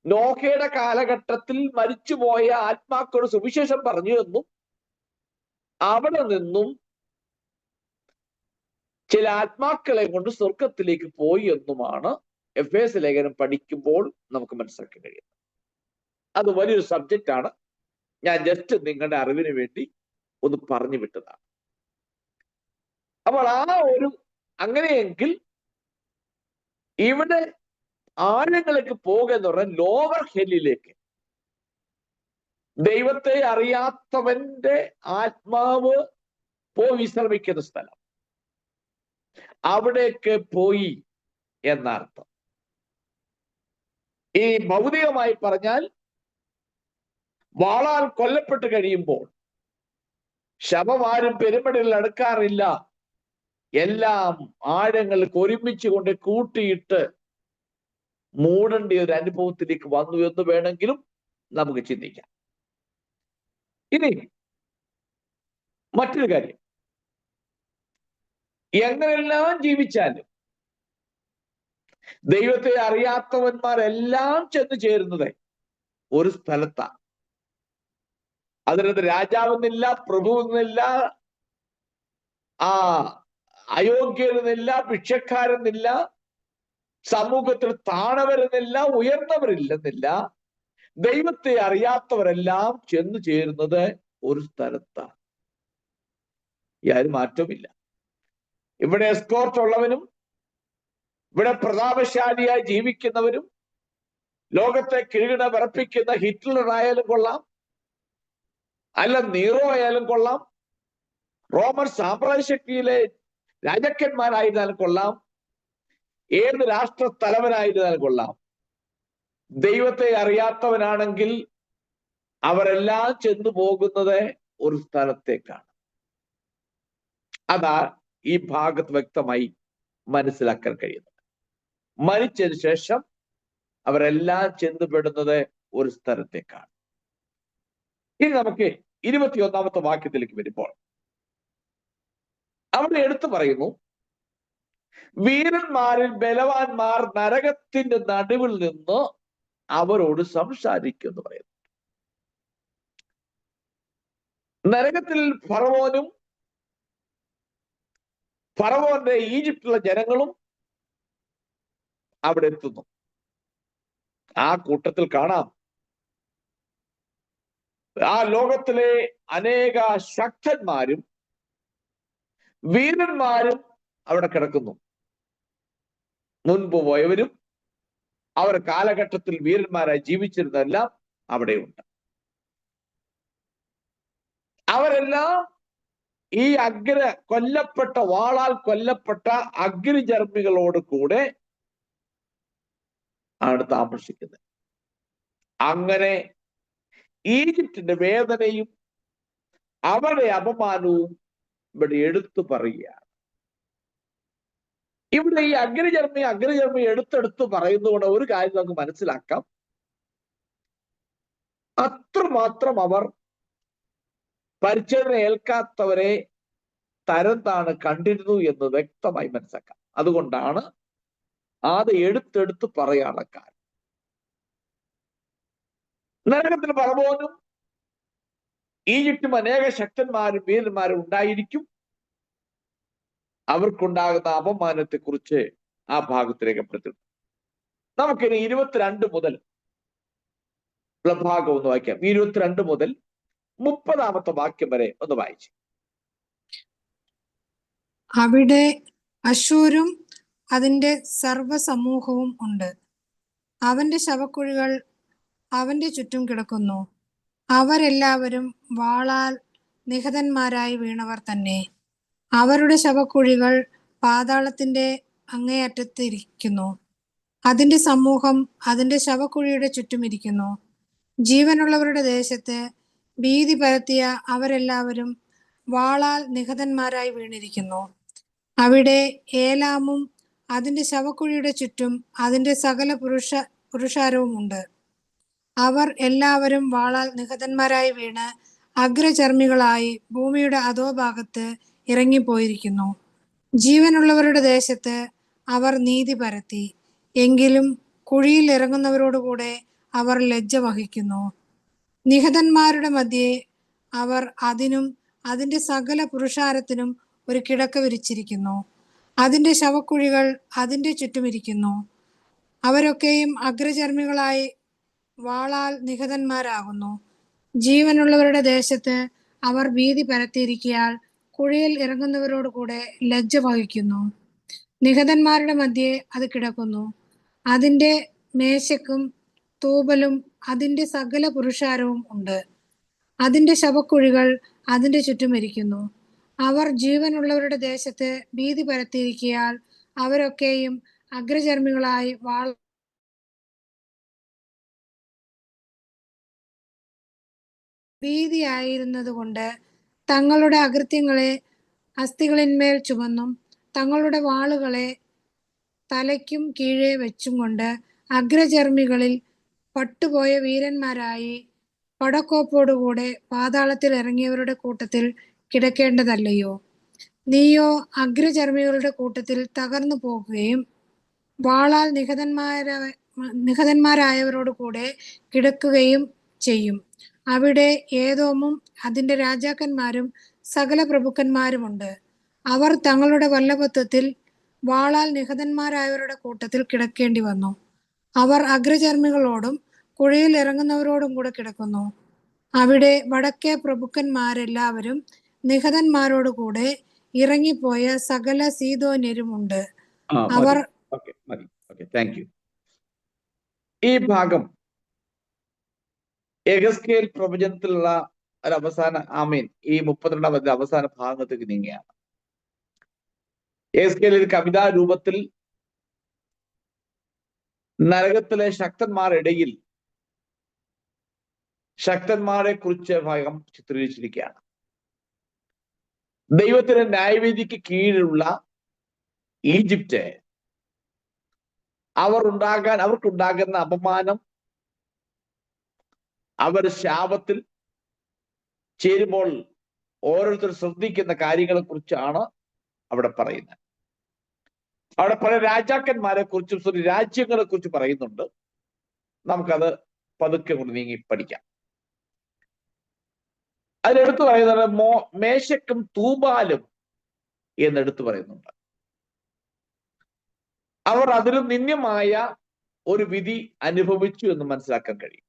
Speaker 1: നോഹയുടെ കാലഘട്ടത്തിൽ മരിച്ചുപോയ ആത്മാക്കളുടെ സുവിശേഷം പറഞ്ഞു എന്നും അവിടെ നിന്നും ചില ആത്മാക്കളെ കൊണ്ട് സ്വർഗത്തിലേക്ക് പോയി എന്നുമാണ് എഫേസ്യ ലേഖനം പഠിക്കുമ്പോൾ നമുക്ക് മനസ്സിലാക്കാൻ കഴിയുന്നത്. അത് വലിയൊരു സബ്ജക്റ്റ് ആണ്. ഞാൻ ജസ്റ്റ് നിങ്ങളുടെ അറിവിന് വേണ്ടി ഒന്ന് പറഞ്ഞു വിട്ടതാണ്. അപ്പോൾ അങ്ങനെയെങ്കിൽ ഇവിടെ ആഴങ്ങളിലേക്ക് പോകുക എന്ന് പറഞ്ഞാൽ ലോവർ ഹെല്ലിലേക്ക്, ദൈവത്തെ അറിയാത്തവന്റെ ആത്മാവ് പോയി വിശ്രമിക്കുന്ന സ്ഥലം, അവിടേക്ക് പോയി എന്നർത്ഥം. ഈ ഭൗതികമായി പറഞ്ഞാൽ വാളാൽ കൊല്ലപ്പെട്ട് കഴിയുമ്പോൾ ശവമാരും പെരുമടയിൽ അടുക്കാറില്ല, എല്ലാം ആഴങ്ങൾക്ക് ഒരുമിച്ച് കൊണ്ട് കൂട്ടിയിട്ട് മൂടേണ്ട ഒരു അനുഭവത്തിലേക്ക് വന്നു എന്ന് വേണമെങ്കിലും നമുക്ക് ചിന്തിക്കാം. ഇനി മറ്റൊരു കാര്യം, എങ്ങനെല്ലാം ജീവിച്ചാലും ദൈവത്തെ അറിയാത്തവന്മാരെല്ലാം ചെന്ന് ചേരുന്നത് ഒരു സ്ഥലത്താണ്. അതിനകത്ത് രാജാവെന്നില്ല, പ്രഭുവെന്നില്ല, അയോഗ്യരെന്നില്ല, ഭിക്ഷക്കാരെന്നില്ല, സമൂഹത്തിൽ താണവരെന്നില്ല, ഉയർന്നവരില്ലെന്നില്ല. ദൈവത്തെ അറിയാത്തവരെല്ലാം ചെന്നു ചേരുന്നത് ഒരു സ്ഥലത്താണ്. യാതൊരു മാറ്റവുമില്ല. ഇവിടെ എസ്കോർട്ട് ഉള്ളവനും ഇവിടെ പ്രതാപശാലിയായി ജീവിക്കുന്നവരും ലോകത്തെ കിഴുകിട വിറപ്പിക്കുന്ന ഹിറ്റ്ലർ ആയാലും കൊള്ളാം, അല്ല നീറോ ആയാലും കൊള്ളാം, റോമൻ സാമ്രാജ്യ ശക്തിയിലെ രാജാക്കന്മാരായിരുന്നാലും കൊള്ളാം, ഏത് രാഷ്ട്ര തലവനായിരുന്നാലും കൊള്ളാം, ദൈവത്തെ അറിയാത്തവനാണെങ്കിൽ അവരെല്ലാം ചെന്നു പോകുന്നത് ഒരു സ്ഥലത്തേക്കാണ്. അതാ ഈ ഭാഗത്ത് വ്യക്തമായി മനസ്സിലാക്കാൻ കഴിയുന്നത്. മരിച്ചതിന് ശേഷം അവരെല്ലാം ചെന്നുപെടുന്നത് ഒരു സ്ഥലത്തേക്കാണ്. ഇനി നമുക്ക് 21-ാമത്തെ വാക്യത്തിലേക്ക് വരുമ്പോൾ അവിടെ എടുത്തു പറയുന്നു, വീരന്മാരിൽ ബലവാന്മാർ നരകത്തിന്റെ നടുവിൽ നിന്ന് അവരോട് സംസാരിക്കും എന്ന് പറയുന്നു. നരകത്തിൽ ഫറവോനും ഫറവോന്റെ ഈജിപ്തിലെ ജനങ്ങളും അവിടെ എത്തുന്നു. ആ കൂട്ടത്തിൽ കാണാം ആ ലോകത്തിലെ അനേക ശക്തന്മാരും വീരന്മാരും അവിടെ കിടക്കുന്നു. മുൻപ് പോയവരും അവർ കാലഘട്ടത്തിൽ വീരന്മാരായി ജീവിച്ചിരുന്നതെല്ലാം അവിടെയുണ്ട്. അവരെല്ലാം ഈ കൊല്ലപ്പെട്ട വാളാൽ കൊല്ലപ്പെട്ട അഗ്നിചർമ്മികളോട് കൂടെ ആണ് താമസിക്കുന്നത്. അങ്ങനെ ഈജിപ്തിന്റെ വേദനയും അവരുടെ അപമാനവും ഇവിടെ എടുത്തു പറയുകയാണ്. ഇവിടെ ഈ അഗ്നിചർമ്മി എടുത്തെടുത്ത് പറയുന്നതുകൊണ്ട് ഒരു കാര്യം നമുക്ക് മനസ്സിലാക്കാം, അത്രമാത്രം അവർ പരിച്ഛേദന ഏൽക്കാത്തവരെ തരം താണ് കണ്ടിരുന്നു എന്ന് വ്യക്തമായി മനസ്സിലാക്കാം. അതുകൊണ്ടാണ് അത് എടുത്തെടുത്ത് പറയാനുള്ള കാര്യം. നരകത്തിൽ ഫറവോനും ഈജിപ്തും അനേക ശക്തന്മാരും വീരന്മാരും ഉണ്ടായിരിക്കും. അവർക്കുണ്ടാകുന്ന അപമാനത്തെ കുറിച്ച് ആ ഭാഗത്ത് രേഖപ്പെടുത്തുന്നു. നമുക്കിനി 22 മുതൽ ഭാഗം ഒന്ന് വായിക്കാം. 22 മുതൽ 30-ാമത്തെ വാക്യം വരെ ഒന്ന് വായിച്ചു.
Speaker 2: അവിടെ അശൂരും അതിന്റെ സർവ്വസമൂഹവും ഉണ്ട്. അവന്റെ ശവക്കുഴികൾ അവന്റെ ചുറ്റും കിടക്കുന്നു. അവരെല്ലാവരും വാളാൽ നിഹതന്മാരായി വീണവർ തന്നെ. അവരുടെ ശവക്കുഴികൾ പാതാളത്തിന്റെ അങ്ങേയറ്റത്തിരിക്കുന്നു. അതിന്റെ സമൂഹം അതിന്റെ ശവക്കുഴിയുടെ ചുറ്റുമിരിക്കുന്നു. ജീവനുള്ളവരുടെ ദേശത്ത് ഭീതി പരത്തിയ അവരെല്ലാവരും വാളാൽ നിഹതന്മാരായി വീണിരിക്കുന്നു. അവിടെ ഏലാമും അതിന്റെ ശവക്കുഴിയുടെ ചുറ്റും അതിന്റെ സകല പുരുഷാരവും ഉണ്ട്. അവർ എല്ലാവരും വാളാൽ നിഹതന്മാരായി വീണ് അഗ്രചർമ്മികളായി ഭൂമിയുടെ അധോഭാഗത്ത് ഇറങ്ങിപ്പോയിരിക്കുന്നു. ജീവനുള്ളവരുടെ ദേശത്ത് അവർ നീതി പരത്തി, എങ്കിലും കുഴിയിൽ ഇറങ്ങുന്നവരോടുകൂടെ അവർ ലജ്ജ വഹിക്കുന്നു. നിഹതന്മാരുടെ മധ്യേ അവർ അതിനും അതിന്റെ സകല പുരുഷാരത്തിനും ഒരു കിടക്ക വിരിച്ചിരിക്കുന്നു. അതിന്റെ ശവക്കുഴികൾ അതിന്റെ ചുറ്റുമിരിക്കുന്നു. അവരൊക്കെയും അഗ്രചർമ്മികളായി വാളാൽ നിഹതന്മാരാകുന്നു. ജീവനുള്ളവരുടെ ദേശത്ത് അവർ ഭീതി പരത്തിയിരിക്കയാൽ കുഴിയിൽ ഇറങ്ങുന്നവരോട് കൂടെ ലജ്ജ വഹിക്കുന്നു. നിഹതന്മാരുടെ മധ്യേ അത് കിടക്കുന്നു. അതിന്റെ മേശക്കും തൂബലും അതിന്റെ സകല പുരുഷാരവും ഉണ്ട്. അതിന്റെ ശവക്കുഴികൾ അതിന്റെ ചുറ്റുമിരിക്കുന്നു. അവർ ജീവനുള്ളവരുടെ ദേശത്ത് ഭീതി പരത്തിയിരിക്കയാൽ അവരൊക്കെയും അഗ്രചർമ്മികളായി ഭീതിയായിരുന്നത് കൊണ്ട് തങ്ങളുടെ അകൃത്യങ്ങളെ അസ്ഥികളിന്മേൽ ചുമന്നും തങ്ങളുടെ വാളുകളെ തലയ്ക്കും കീഴെ വെച്ചും കൊണ്ട് അഗ്രചർമ്മികളിൽ പട്ടുപോയ വീരന്മാരായി പടക്കോപ്പോടുകൂടെ പാതാളത്തിൽ ഇറങ്ങിയവരുടെ കൂട്ടത്തിൽ കിടക്കേണ്ടതല്ലയോ? നീയോ അഗ്രചർമ്മികളുടെ കൂട്ടത്തിൽ തകർന്നു പോകുകയും വാളാൽ നിഹതന്മാരായവരോട് കൂടെ കിടക്കുകയും ചെയ്യും. അവിടെ ഏദോമും അതിന്റെ രാജാക്കന്മാരും സകല പ്രഭുക്കന്മാരുമുണ്ട്. അവർ തങ്ങളുടെ വല്ലഭത്വത്തിൽ വാളാൽ നിഹതന്മാരായവരുടെ കൂട്ടത്തിൽ കിടക്കേണ്ടി വന്നു. അവർ അഗ്രചർമ്മികളോടും കുഴിയിൽ ഇറങ്ങുന്നവരോടും കൂടെ കിടക്കുന്നു. അവിടെ വടക്കേ പ്രഭുക്കന്മാരെല്ലാവരും നിഹതന്മാരോട് കൂടെ ഇറങ്ങിപ്പോയ സകല സീദോന്യരുമുണ്ട്. അവർ
Speaker 1: താങ്ക് യു. ഈ ഭാഗം യെഹെസ്കേൽ പ്രവചനത്തിലുള്ള ഒരു അവസാന ഈ 32 അവസാന ഭാഗത്തേക്ക് നീങ്ങുകയാണ്. യെഹെസ്കേൽ കവിതാ രൂപത്തിൽ നരകത്തിലെ ശക്തന്മാരിടയിൽ ശക്തന്മാരെ കുറിച്ച് ഭാഗം ചിത്രീകരിച്ചിരിക്കുകയാണ്. ദൈവത്തിന്റെ ന്യായവിധിക്ക് കീഴിലുള്ള ഈജിപ്റ്റ് അവർക്കുണ്ടാകുന്ന അപമാനം, അവർ ശാപത്തിൽ ചേരുമ്പോൾ ഓരോരുത്തർ ശ്രദ്ധിക്കുന്ന കാര്യങ്ങളെ കുറിച്ചാണ് അവിടെ പറയുന്നത്. അവിടെ പല രാജാക്കന്മാരെ കുറിച്ചും രാജ്യങ്ങളെ കുറിച്ച് പറയുന്നുണ്ട്. നമുക്കത് പതുക്കെ കൊണ്ട് നീങ്ങി പഠിക്കാം. അതിലെടുത്തു പറയുന്നത് മേശക്കും തൂബാലും എന്നെടുത്തു പറയുന്നുണ്ട്. അവർ അതിലും നിന്ദ്യമായ ഒരു വിധി അനുഭവിച്ചു എന്ന് മനസ്സിലാക്കാൻ കഴിയും.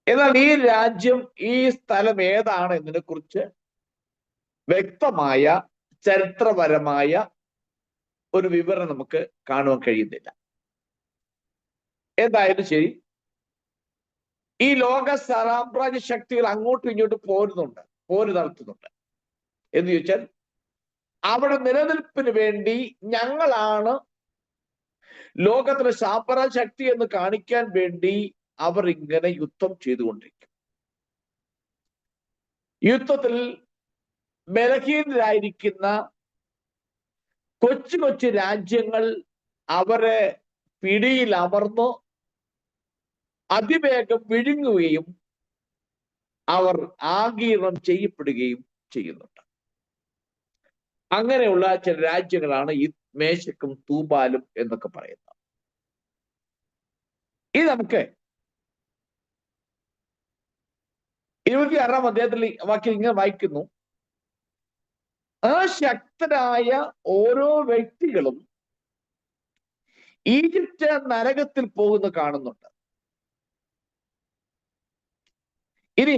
Speaker 1: എന്നാൽ ഈ രാജ്യം, ഈ സ്ഥലം ഏതാണ് എന്നതിനെ കുറിച്ച് വ്യക്തമായ ചരിത്രപരമായ ഒരു വിവരണം നമുക്ക് കാണുവാൻ കഴിയുന്നില്ല. എന്തായാലും ശരി, ഈ ലോക സാമ്രാജ്യ ശക്തികൾ അങ്ങോട്ടും ഇങ്ങോട്ടും പോര് നടത്തുന്നുണ്ട്. എന്ന് ചോദിച്ചാൽ അവിടെ നിലനിൽപ്പിന് വേണ്ടി ഞങ്ങളാണ് ലോകത്തിലെ സാമ്രാജ്യ ശക്തി എന്ന് കാണിക്കാൻ വേണ്ടി അവർ ഇങ്ങനെ യുദ്ധം ചെയ്തുകൊണ്ടിരിക്കും. യുദ്ധത്തിൽ ബലഹീനരായിരിക്കുന്ന കൊച്ചു കൊച്ചു രാജ്യങ്ങൾ അവരെ പിടിയിൽ അമർന്ന് അതിവേഗം വിഴുങ്ങുകയും അവർ ആഗീരണം ചെയ്യപ്പെടുകയും ചെയ്യുന്നുണ്ട്. അങ്ങനെയുള്ള ചില രാജ്യങ്ങളാണ് ഈ മേശക്കും തൂബാലും എന്നൊക്കെ പറയുന്നത്. ഇത് നമുക്ക് 26-ാം അധ്യായത്തിൽ വാക്യം ഇങ്ങനെ വായിക്കുന്നു: ആ ശക്തരായ ഓരോ വ്യക്തികളും ഈജിപ്റ്റ് നരകത്തിൽ പോകുന്ന കാണുന്നുണ്ട്. ഇനി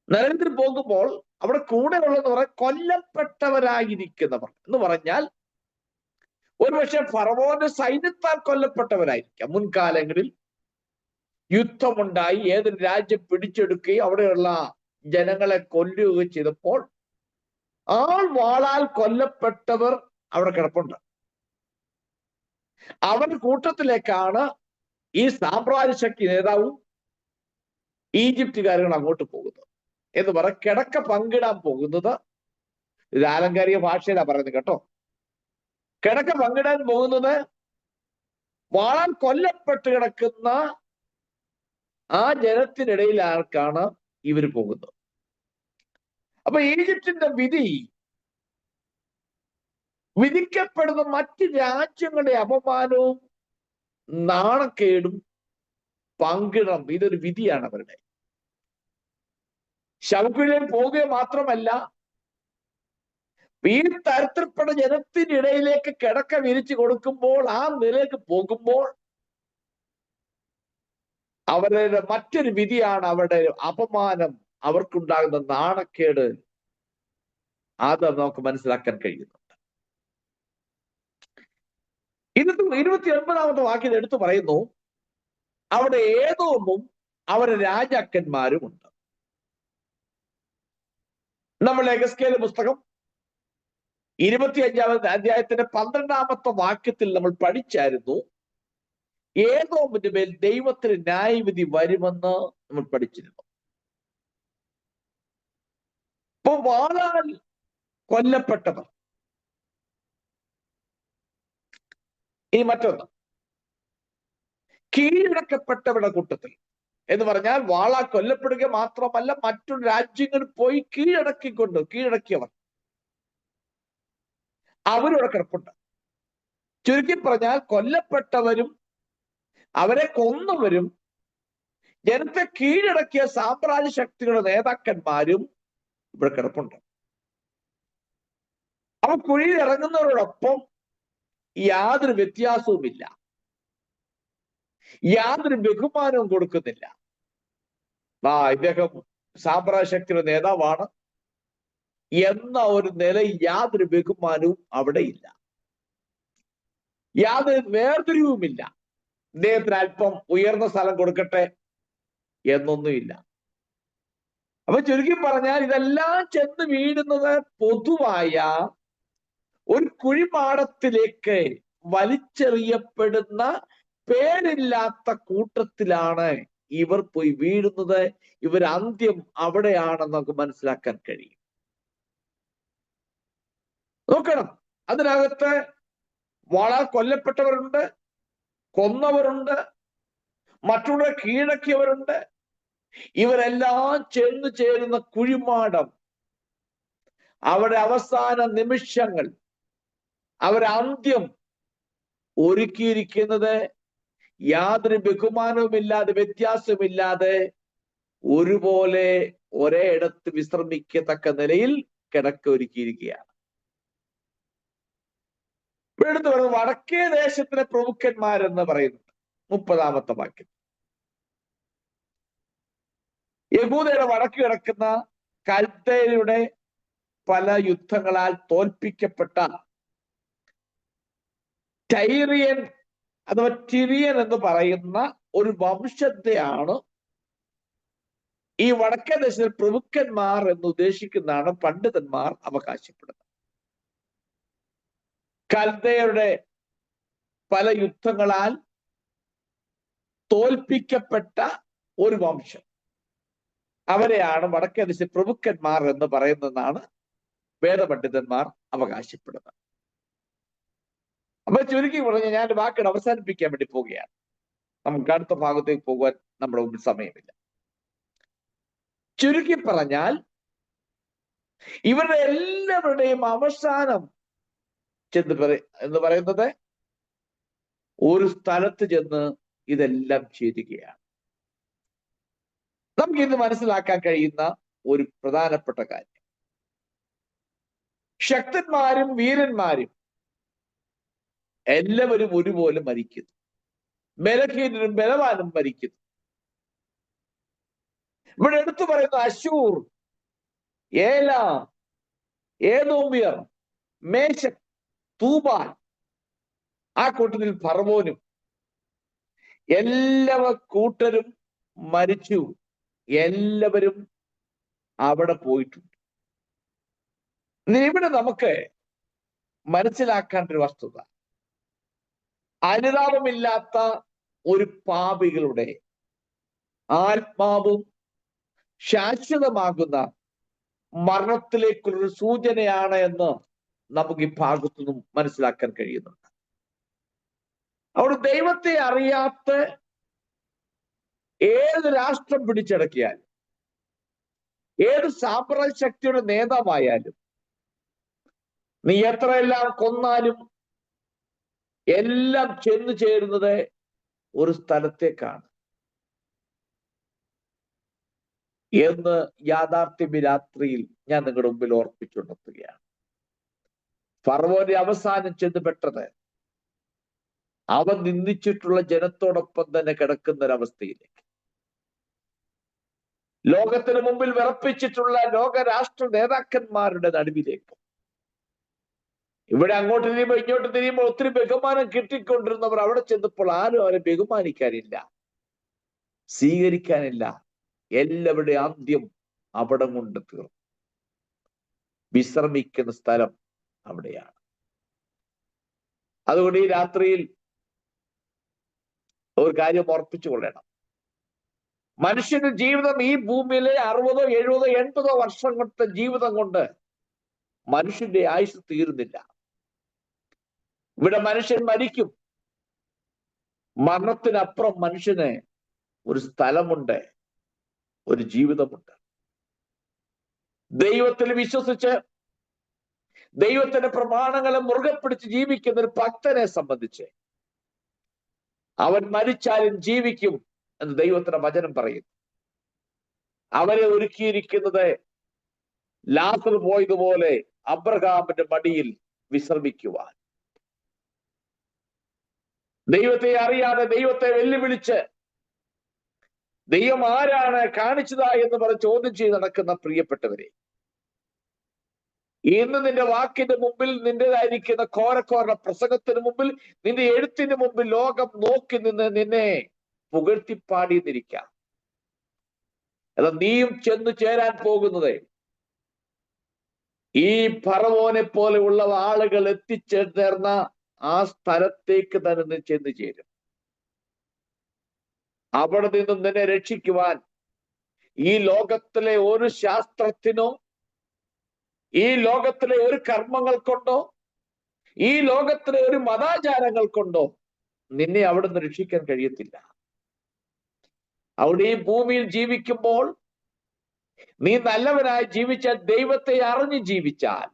Speaker 1: നരകത്തിൽ പോകുമ്പോൾ അവിടെ കൂടെ ഉള്ളതെന്ന് പറഞ്ഞാൽ കൊല്ലപ്പെട്ടവരായിരിക്കുന്നവർ എന്ന് പറഞ്ഞാൽ ഒരുപക്ഷെ ഫറവോന്റെ സൈന്യത്താൽ കൊല്ലപ്പെട്ടവരായിരിക്കാം. മുൻകാലങ്ങളിൽ യുദ്ധമുണ്ടായി ഏതൊരു രാജ്യം പിടിച്ചെടുക്കുകയും അവിടെയുള്ള ജനങ്ങളെ കൊല്ലുകയും ചെയ്തപ്പോൾ വാളാൽ കൊല്ലപ്പെട്ടവർ അവിടെ കിടപ്പുണ്ട്. അവരുടെ കൂട്ടത്തിലേക്കാണ് ഈ സാമ്രാജ്യ ശക്തി നേതാവും ഈജിപ്തുകാരുകൾ അങ്ങോട്ട് പോകുന്നത്. എന്ന് പറ കിടക്ക പങ്കിടാൻ പോകുന്നത്, ഇത് ആലങ്കാരിക ഭാഷയിലാണ് പറയുന്നത് കേട്ടോ. കിടക്ക പങ്കിടാൻ പോകുന്നത് വാളാൽ കൊല്ലപ്പെട്ട് കിടക്കുന്ന ആ ജനത്തിനിടയിലാർക്കാണ് ഇവർ പോകുന്നത്. അപ്പൊ ഈജിപ്തിന്റെ വിധിക്കപ്പെടുന്ന മറ്റ് രാജ്യങ്ങളുടെ അപമാനവും നാണക്കേടും പങ്കിടണം. ഇതൊരു വിധിയാണ് അവരുടെ. ശവക്കുഴിയിൽ പോവുക മാത്രമല്ല, ഈ തരത്തിൽപ്പെട്ട ജനത്തിനിടയിലേക്ക് കിടക്ക വിരിച്ചു കൊടുക്കുമ്പോൾ, ആ നിലയ്ക്ക് പോകുമ്പോൾ അവരുടെ മറ്റൊരു വിധിയാണ് അവരുടെ അപമാനം, അവർക്കുണ്ടാകുന്ന നാണക്കേട്. അത് നമുക്ക് മനസ്സിലാക്കാൻ കഴിയുന്നുണ്ട്. 29-ാമത്തെ വാക്യം എടുത്തു പറയുന്നു: അവിടെ ഏദോമും അവരുടെ രാജാക്കന്മാരുമുണ്ട്. നമ്മൾ യെഹെസ്കേൽ പുസ്തകം 25-ാമത്തെ അധ്യായത്തിന്റെ 12-ാമത്തെ വാക്യത്തിൽ നമ്മൾ പഠിച്ചായിരുന്നു, ഏദോമിന്റെ മേൽ ദൈവത്തിന് ന്യായവിധി വരുമെന്ന് നമ്മൾ പഠിച്ചിരുന്നു. ഇപ്പൊ വാളാൽ കൊല്ലപ്പെട്ടവർ. ഇനി മറ്റൊന്ന്, കീഴടക്കപ്പെട്ടവരുടെ കൂട്ടത്തിൽ എന്ന് പറഞ്ഞാൽ വാളാൽ കൊല്ലപ്പെടുക മാത്രമല്ല, മറ്റൊരു രാജ്യങ്ങളിൽ പോയി കീഴടക്കിയവർ അവരുടെ കിടപ്പുണ്ട്. ചുരുക്കി പറഞ്ഞാൽ കൊല്ലപ്പെട്ടവരും അവരെ കൊന്നവരും ജനത്തെ കീഴടക്കിയ സാമ്രാജ്യ ശക്തികളുടെ നേതാക്കന്മാരും ഇവിടെ കിടപ്പുണ്ട്. അവ കുഴിയിൽ ഇറങ്ങുന്നവരോടൊപ്പം യാതൊരു വ്യത്യാസവുമില്ല. യാതൊരു ബഹുമാനവും കൊടുക്കുന്നില്ല. ഇദ്ദേഹം സാമ്രാജ്യശക്തിയുടെ നേതാവാണ് എന്ന ഒരു നില യാതൊരു ബഹുമാനവും അവിടെ ഇല്ല. യാതൊരു വേർതിരിവുമില്ല. ഇദ്ദേഹത്തിന് അല്പം ഉയർന്ന സ്ഥലം കൊടുക്കട്ടെ എന്നൊന്നുമില്ല. അപ്പൊ ചുരുക്കി പറഞ്ഞാൽ ഇതെല്ലാം ചെന്ന് വീഴുന്നത് പൊതുവായ ഒരു കുഴിമാടത്തിലേക്ക് വലിച്ചെറിയപ്പെടുന്ന പേരില്ലാത്ത കൂട്ടത്തിലാണ് ഇവർ പോയി വീഴുന്നത്. ഇവർ അന്ത്യം അവിടെയാണെന്ന് നമുക്ക് മനസ്സിലാക്കാൻ കഴിയും. നോക്കണം, അതിനകത്ത് കൊല്ലപ്പെട്ടവരുണ്ട്, കൊന്നവരുണ്ട്, മറ്റുള്ളവരെ കീഴടക്കിയവരുണ്ട്. ഇവരെല്ലാം ചെന്നു ചേരുന്ന കുഴിമാടം, അവരുടെ അവസാന നിമിഷങ്ങൾ, അവരുടെ അന്ത്യം ഒരുക്കിയിരിക്കുന്നത് യാതൊരു ബഹുമാനവുമില്ലാതെ, വ്യത്യാസമില്ലാതെ ഒരുപോലെ ഒരേ ഇടത്ത് വിശ്രമിക്കത്തക്ക നിലയിൽ കിടക്ക ഒരുക്കിയിരിക്കുകയാണ്. എടുത്തു പറയുന്നത് വടക്കേ ദേശത്തിലെ പ്രഭുക്കന്മാരെന്ന് പറയുന്നത് 30-ാമത്തെ വാക്യം. യഹൂദയുടെ വടക്ക് കിടക്കുന്ന കൽദയരുടെ പല യുദ്ധങ്ങളാൽ തോൽപ്പിക്കപ്പെട്ട ടൈറിയൻ അഥവാ ടിറിയൻ എന്ന് പറയുന്ന ഒരു വംശത്തെയാണ് ഈ വടക്കേ ദേശത്തിലെ പ്രഭുക്കന്മാർ എന്ന് ഉദ്ദേശിക്കുന്നതാണ് പണ്ഡിതന്മാർ അവകാശപ്പെടുന്നത്. കൽദയരുടെ പല യുദ്ധങ്ങളാൽ തോൽപ്പിക്കപ്പെട്ട ഒരു വംശം, അവരെയാണ് വടക്കേ ദേശ പ്രഭുക്കന്മാർ എന്ന് പറയുന്നതെന്നാണ് വേദപണ്ഡിതന്മാർ അവകാശപ്പെടുന്നത്. അപ്പൊ ചുരുക്കി പറഞ്ഞ് ഞാൻ വാക്കുകൾ അവസാനിപ്പിക്കാൻ വേണ്ടി പോവുകയാണ്. നമുക്ക് അടുത്ത ഭാഗത്തേക്ക് പോകാൻ നമ്മുടെ മുമ്പിൽ സമയമില്ല. ചുരുക്കി പറഞ്ഞാൽ ഇവരുടെ എല്ലാവരുടെയും അവസാനം എന്ന് പറയുന്നത് ഒരു സ്ഥലത്ത് ചെന്ന് ഇതെല്ലാം ചേരുകയാണ്. നമുക്ക് ഇന്ന് മനസ്സിലാക്കാൻ കഴിയുന്ന ഒരു പ്രധാനപ്പെട്ട കാര്യം, ശക്തന്മാരും വീരന്മാരും എല്ലാവരും ഒരുപോലെ മരിക്കുന്നു. ബലഹീനരും ബലവാനും മരിക്കുന്നു. ഇവിടെ എടുത്തു പറയുന്ന അശൂർ, ഏലാം, ഏദോമ്യർ, മേശക്, തൂബാൽ, ആ കൂട്ടത്തിൽ ഫറവോനും എല്ലാ കൂട്ടരും മരിച്ചു. എല്ലാവരും അവിടെ പോയിട്ടുണ്ട്. ഇവിടെ നമുക്ക് മനസ്സിലാക്കേണ്ട ഒരു വസ്തുത, അനുതാപമില്ലാത്ത ഒരു പാപികളുടെ ആത്മാവും ശാശ്വതമാകുന്ന മരണത്തിലേക്കുള്ളൊരു സൂചനയാണ് എന്ന് നമുക്ക് ഈ ഭാഗത്തു നിന്നും മനസ്സിലാക്കാൻ കഴിയുന്നുണ്ട്. അവിടെ ദൈവത്തെ അറിയാത്ത ഏത് രാഷ്ട്രം പിടിച്ചടക്കിയാലും, ഏത് സാമ്രാജ്യ ശക്തിയുടെ നേതാവായാലും, നീ എത്രയെല്ലാം കൊന്നാലും എല്ലാം ചെന്നു ചേരുന്നത് ഒരു സ്ഥലത്തേക്കാണ് എന്ന് യാഥാർത്ഥ്യം രാത്രിയിൽ ഞാൻ നിങ്ങളുടെ മുമ്പിൽ ഓർപ്പിച്ചുണർത്തുകയാണ്. ഫറവോന്റെ അവസാനം ചെന്നുപെട്ടത് അവൻ നിന്ദിച്ചിട്ടുള്ള ജനത്തോടൊപ്പം തന്നെ കിടക്കുന്ന ഒരവസ്ഥയിലേക്ക്, ലോകത്തിന് മുമ്പിൽ വിറപ്പിച്ചിട്ടുള്ള ലോകരാഷ്ട്ര നേതാക്കന്മാരുടെ നടുവിലേക്ക്. ഇവിടെ അങ്ങോട്ട് തിരിയുമ്പോൾ ഇങ്ങോട്ട് തിരിയുമ്പോൾ ഒത്തിരി ബഹുമാനം കിട്ടിക്കൊണ്ടിരുന്നവർ അവിടെ ചെന്നപ്പോൾ ആരും അവരെ ബഹുമാനിക്കാനില്ല, സ്വീകരിക്കാനില്ല. എല്ലാവരുടെ ആദ്യം അവിടം കൊണ്ട് തീർന്നു. വിശ്രമിക്കുന്ന സ്ഥലം അവിടെയാണ്. അതുകൊണ്ട് ഈ രാത്രിയിൽ ഒരു കാര്യം ഓർപ്പിച്ചു കൊള്ളണം. മനുഷ്യന്റെ ജീവിതം ഈ ഭൂമിയിലെ 60, 70, 80 വർഷങ്ങളുടെ ജീവിതം കൊണ്ട് മനുഷ്യന്റെ ആയുസ് തീരുന്നില്ല. ഇവിടെ മനുഷ്യൻ മരിക്കും. മരണത്തിനപ്പുറം മനുഷ്യന് ഒരു സ്ഥലമുണ്ട്, ഒരു ജീവിതമുണ്ട്. ദൈവത്തിൽ വിശ്വസിച്ച് ദൈവത്തിന്റെ പ്രമാണങ്ങളെ മുറുകെ പിടിച്ച് ജീവിക്കുന്ന ഒരു ഭക്തനെ സംബന്ധിച്ച് അവൻ മരിച്ചാലും ജീവിക്കും എന്ന് ദൈവത്തിന്റെ വചനം പറയുന്നു. അവരെ ഒരുക്കിയിരിക്കുന്നത് ലാസർ പോയതുപോലെ അബ്രഹാമിന്റെ മടിയിൽ വിശ്രമിക്കുവാൻ. ദൈവത്തെ അറിയാതെ ദൈവത്തെ വെല്ലുവിളിച്ച് ദൈവം ആരാണ് കാണിച്ചതാ എന്ന് പറഞ്ഞ് ചോദ്യം ചെയ്ത് നടക്കുന്ന പ്രിയപ്പെട്ടവരെ, ഇന്ന് നിന്റെ വാക്കിന്റെ മുമ്പിൽ, നിന്റേതായിരിക്കുന്ന കോരക്കോരുടെ പ്രസംഗത്തിന് മുമ്പിൽ, നിന്റെ എഴുത്തിന് മുമ്പിൽ ലോകം നോക്കി നിന്ന് നിന്നെ പുകഴ്ത്തിപ്പാടിയെന്നിരിക്കാം. അല്ല, നീയും ചെന്ന് ചേരാൻ പോകുന്നത് ഈ ഫറവോനെ പോലെയുള്ള ആളുകൾ എത്തിച്ചേർന്ന ആ സ്ഥലത്തേക്ക് തന്നെ ചെന്ന് ചേരും. അവിടെ നിന്നും നിന്നെ രക്ഷിക്കുവാൻ ഈ ലോകത്തിലെ ഒരു ശാസ്ത്രത്തിനോ, ഈ ലോകത്തിലെ ഒരു കർമ്മങ്ങൾ കൊണ്ടോ, ഈ ലോകത്തിലെ ഒരു മതാചാരങ്ങൾ കൊണ്ടോ നിന്നെ അവിടെ നിന്ന് രക്ഷിക്കാൻ കഴിയത്തില്ല. അവിടെ ഈ ഭൂമിയിൽ ജീവിക്കുമ്പോൾ നീ നല്ലവനായി ജീവിച്ചാൽ, ദൈവത്തെ അറിഞ്ഞ് ജീവിച്ചാൽ,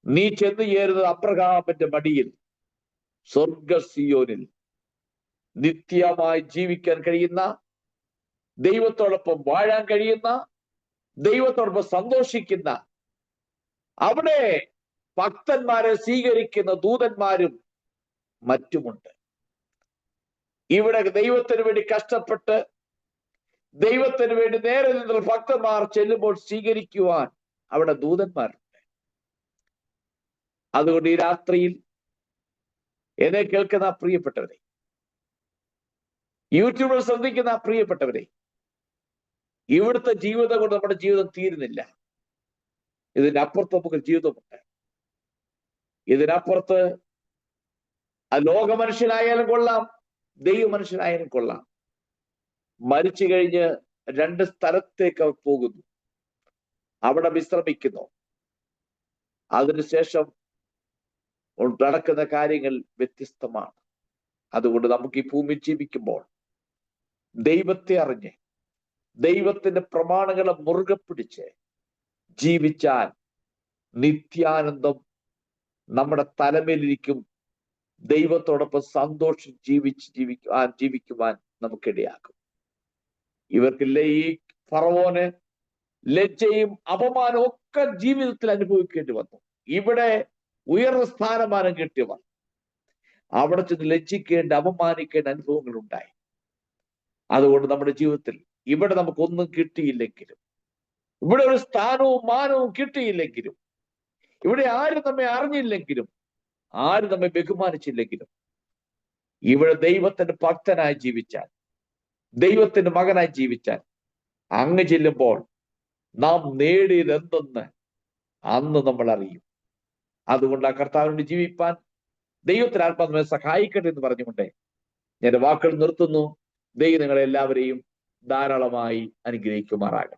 Speaker 1: നീ ചെന്ന് ചേരുന്നത് അബ്രഹാമിന്റെ മടിയിൽ, സ്വർഗ സിയോനിൽ നിത്യമായി ജീവിക്കാൻ കഴിയുന്ന, ദൈവത്തോടൊപ്പം വാഴാൻ കഴിയുന്ന, ദൈവത്തോടൊപ്പം സന്തോഷിക്കുന്ന, അവിടെ ഭക്തന്മാരെ സ്വീകരിക്കുന്ന ദൂതന്മാരും മറ്റുമുണ്ട്. ഇവിടെ ദൈവത്തിന് വേണ്ടി കഷ്ടപ്പെട്ട് ദൈവത്തിന് വേണ്ടി നേരെ നിന്നുള്ള ഭക്തന്മാർ ചെല്ലുമ്പോൾ സ്വീകരിക്കുവാൻ അവിടെ ദൂതന്മാരുണ്ട്. അതുകൊണ്ട് ഈ രാത്രിയിൽ എന്നെ കേൾക്കുന്ന പ്രിയപ്പെട്ടവരെ, യൂട്യൂബിൽ ശ്രദ്ധിക്കുന്ന പ്രിയപ്പെട്ടവരെ, ഇവിടുത്തെ ജീവിതം കൊണ്ട് നമ്മുടെ ജീവിതം തീരുന്നില്ല. ഇതിനപ്പുറത്ത് നമുക്ക് ജീവിതമുണ്ട്. ഇതിനപ്പുറത്ത് ലോക മനുഷ്യനായാലും കൊള്ളാം, ദൈവ മനുഷ്യനായാലും കൊള്ളാം. മരിച്ചു കഴിഞ്ഞ് രണ്ട് സ്ഥലത്തേക്ക് അവർ പോകുന്നു, അവിടെ വിശ്രമിക്കുന്നു. അതിനുശേഷം നടക്കുന്ന കാര്യങ്ങൾ വ്യത്യസ്തമാണ്. അതുകൊണ്ട് നമുക്ക് ഈ ഭൂമിയിൽ ജീവിക്കുമ്പോൾ ദൈവത്തെ അറിഞ്ഞ് ദൈവത്തിന്റെ പ്രമാണങ്ങളെ മുറുകെ പിടിച്ച് ജീവിച്ചാൽ നിത്യാനന്ദം നമ്മുടെ തലമേലിരിക്കും. ദൈവത്തോടൊപ്പം സന്തോഷിച്ച് ജീവിക്കുവാൻ നമുക്കിടയാക്കും. ഇവർക്കില്ല ഈ ഫറവോന് ലജ്ജയും അപമാനവും ഒക്കെ ജീവിതത്തിൽ അനുഭവിക്കേണ്ടി വന്നു. ഇവിടെ ഉയർന്ന സ്ഥാനമാനം കിട്ടിയവർ അവിടെ ചെന്ന് ലജ്ജിക്കേണ്ട, അപമാനിക്കേണ്ട അനുഭവങ്ങൾ ഉണ്ടായി. അതുകൊണ്ട് നമ്മുടെ ജീവിതത്തിൽ ഇവിടെ നമുക്കൊന്നും കിട്ടിയില്ലെങ്കിലും, ഇവിടെ ഒരു സ്ഥാനവും മാനവും കിട്ടിയില്ലെങ്കിലും, ഇവിടെ ആരും നമ്മെ അറിഞ്ഞില്ലെങ്കിലും, ആരും നമ്മെ ബഹുമാനിച്ചില്ലെങ്കിലും, ഇവിടെ ദൈവത്തിന്റെ ഭക്തനായി ജീവിച്ചാൽ, ദൈവത്തിന്റെ മകനായി ജീവിച്ചാൽ, അങ്ങ് ചെല്ലുമ്പോൾ നാം നേടിയത് എന്തെന്ന് അന്ന് നമ്മൾ അറിയും. അതുകൊണ്ട് ആ കർത്താവിനോട് ജീവിപ്പാൻ ദൈവത്തിന് ആത്മാവ് നമ്മെ സഹായിക്കട്ടെ എന്ന് പറഞ്ഞുകൊണ്ട് ഞാൻ വാക്കുകൾ നിർത്തുന്നു. ദൈവം നിങ്ങളെല്ലാവരെയും ധാരാളമായി അനുഗ്രഹിക്കുമാറാകട്ടെ.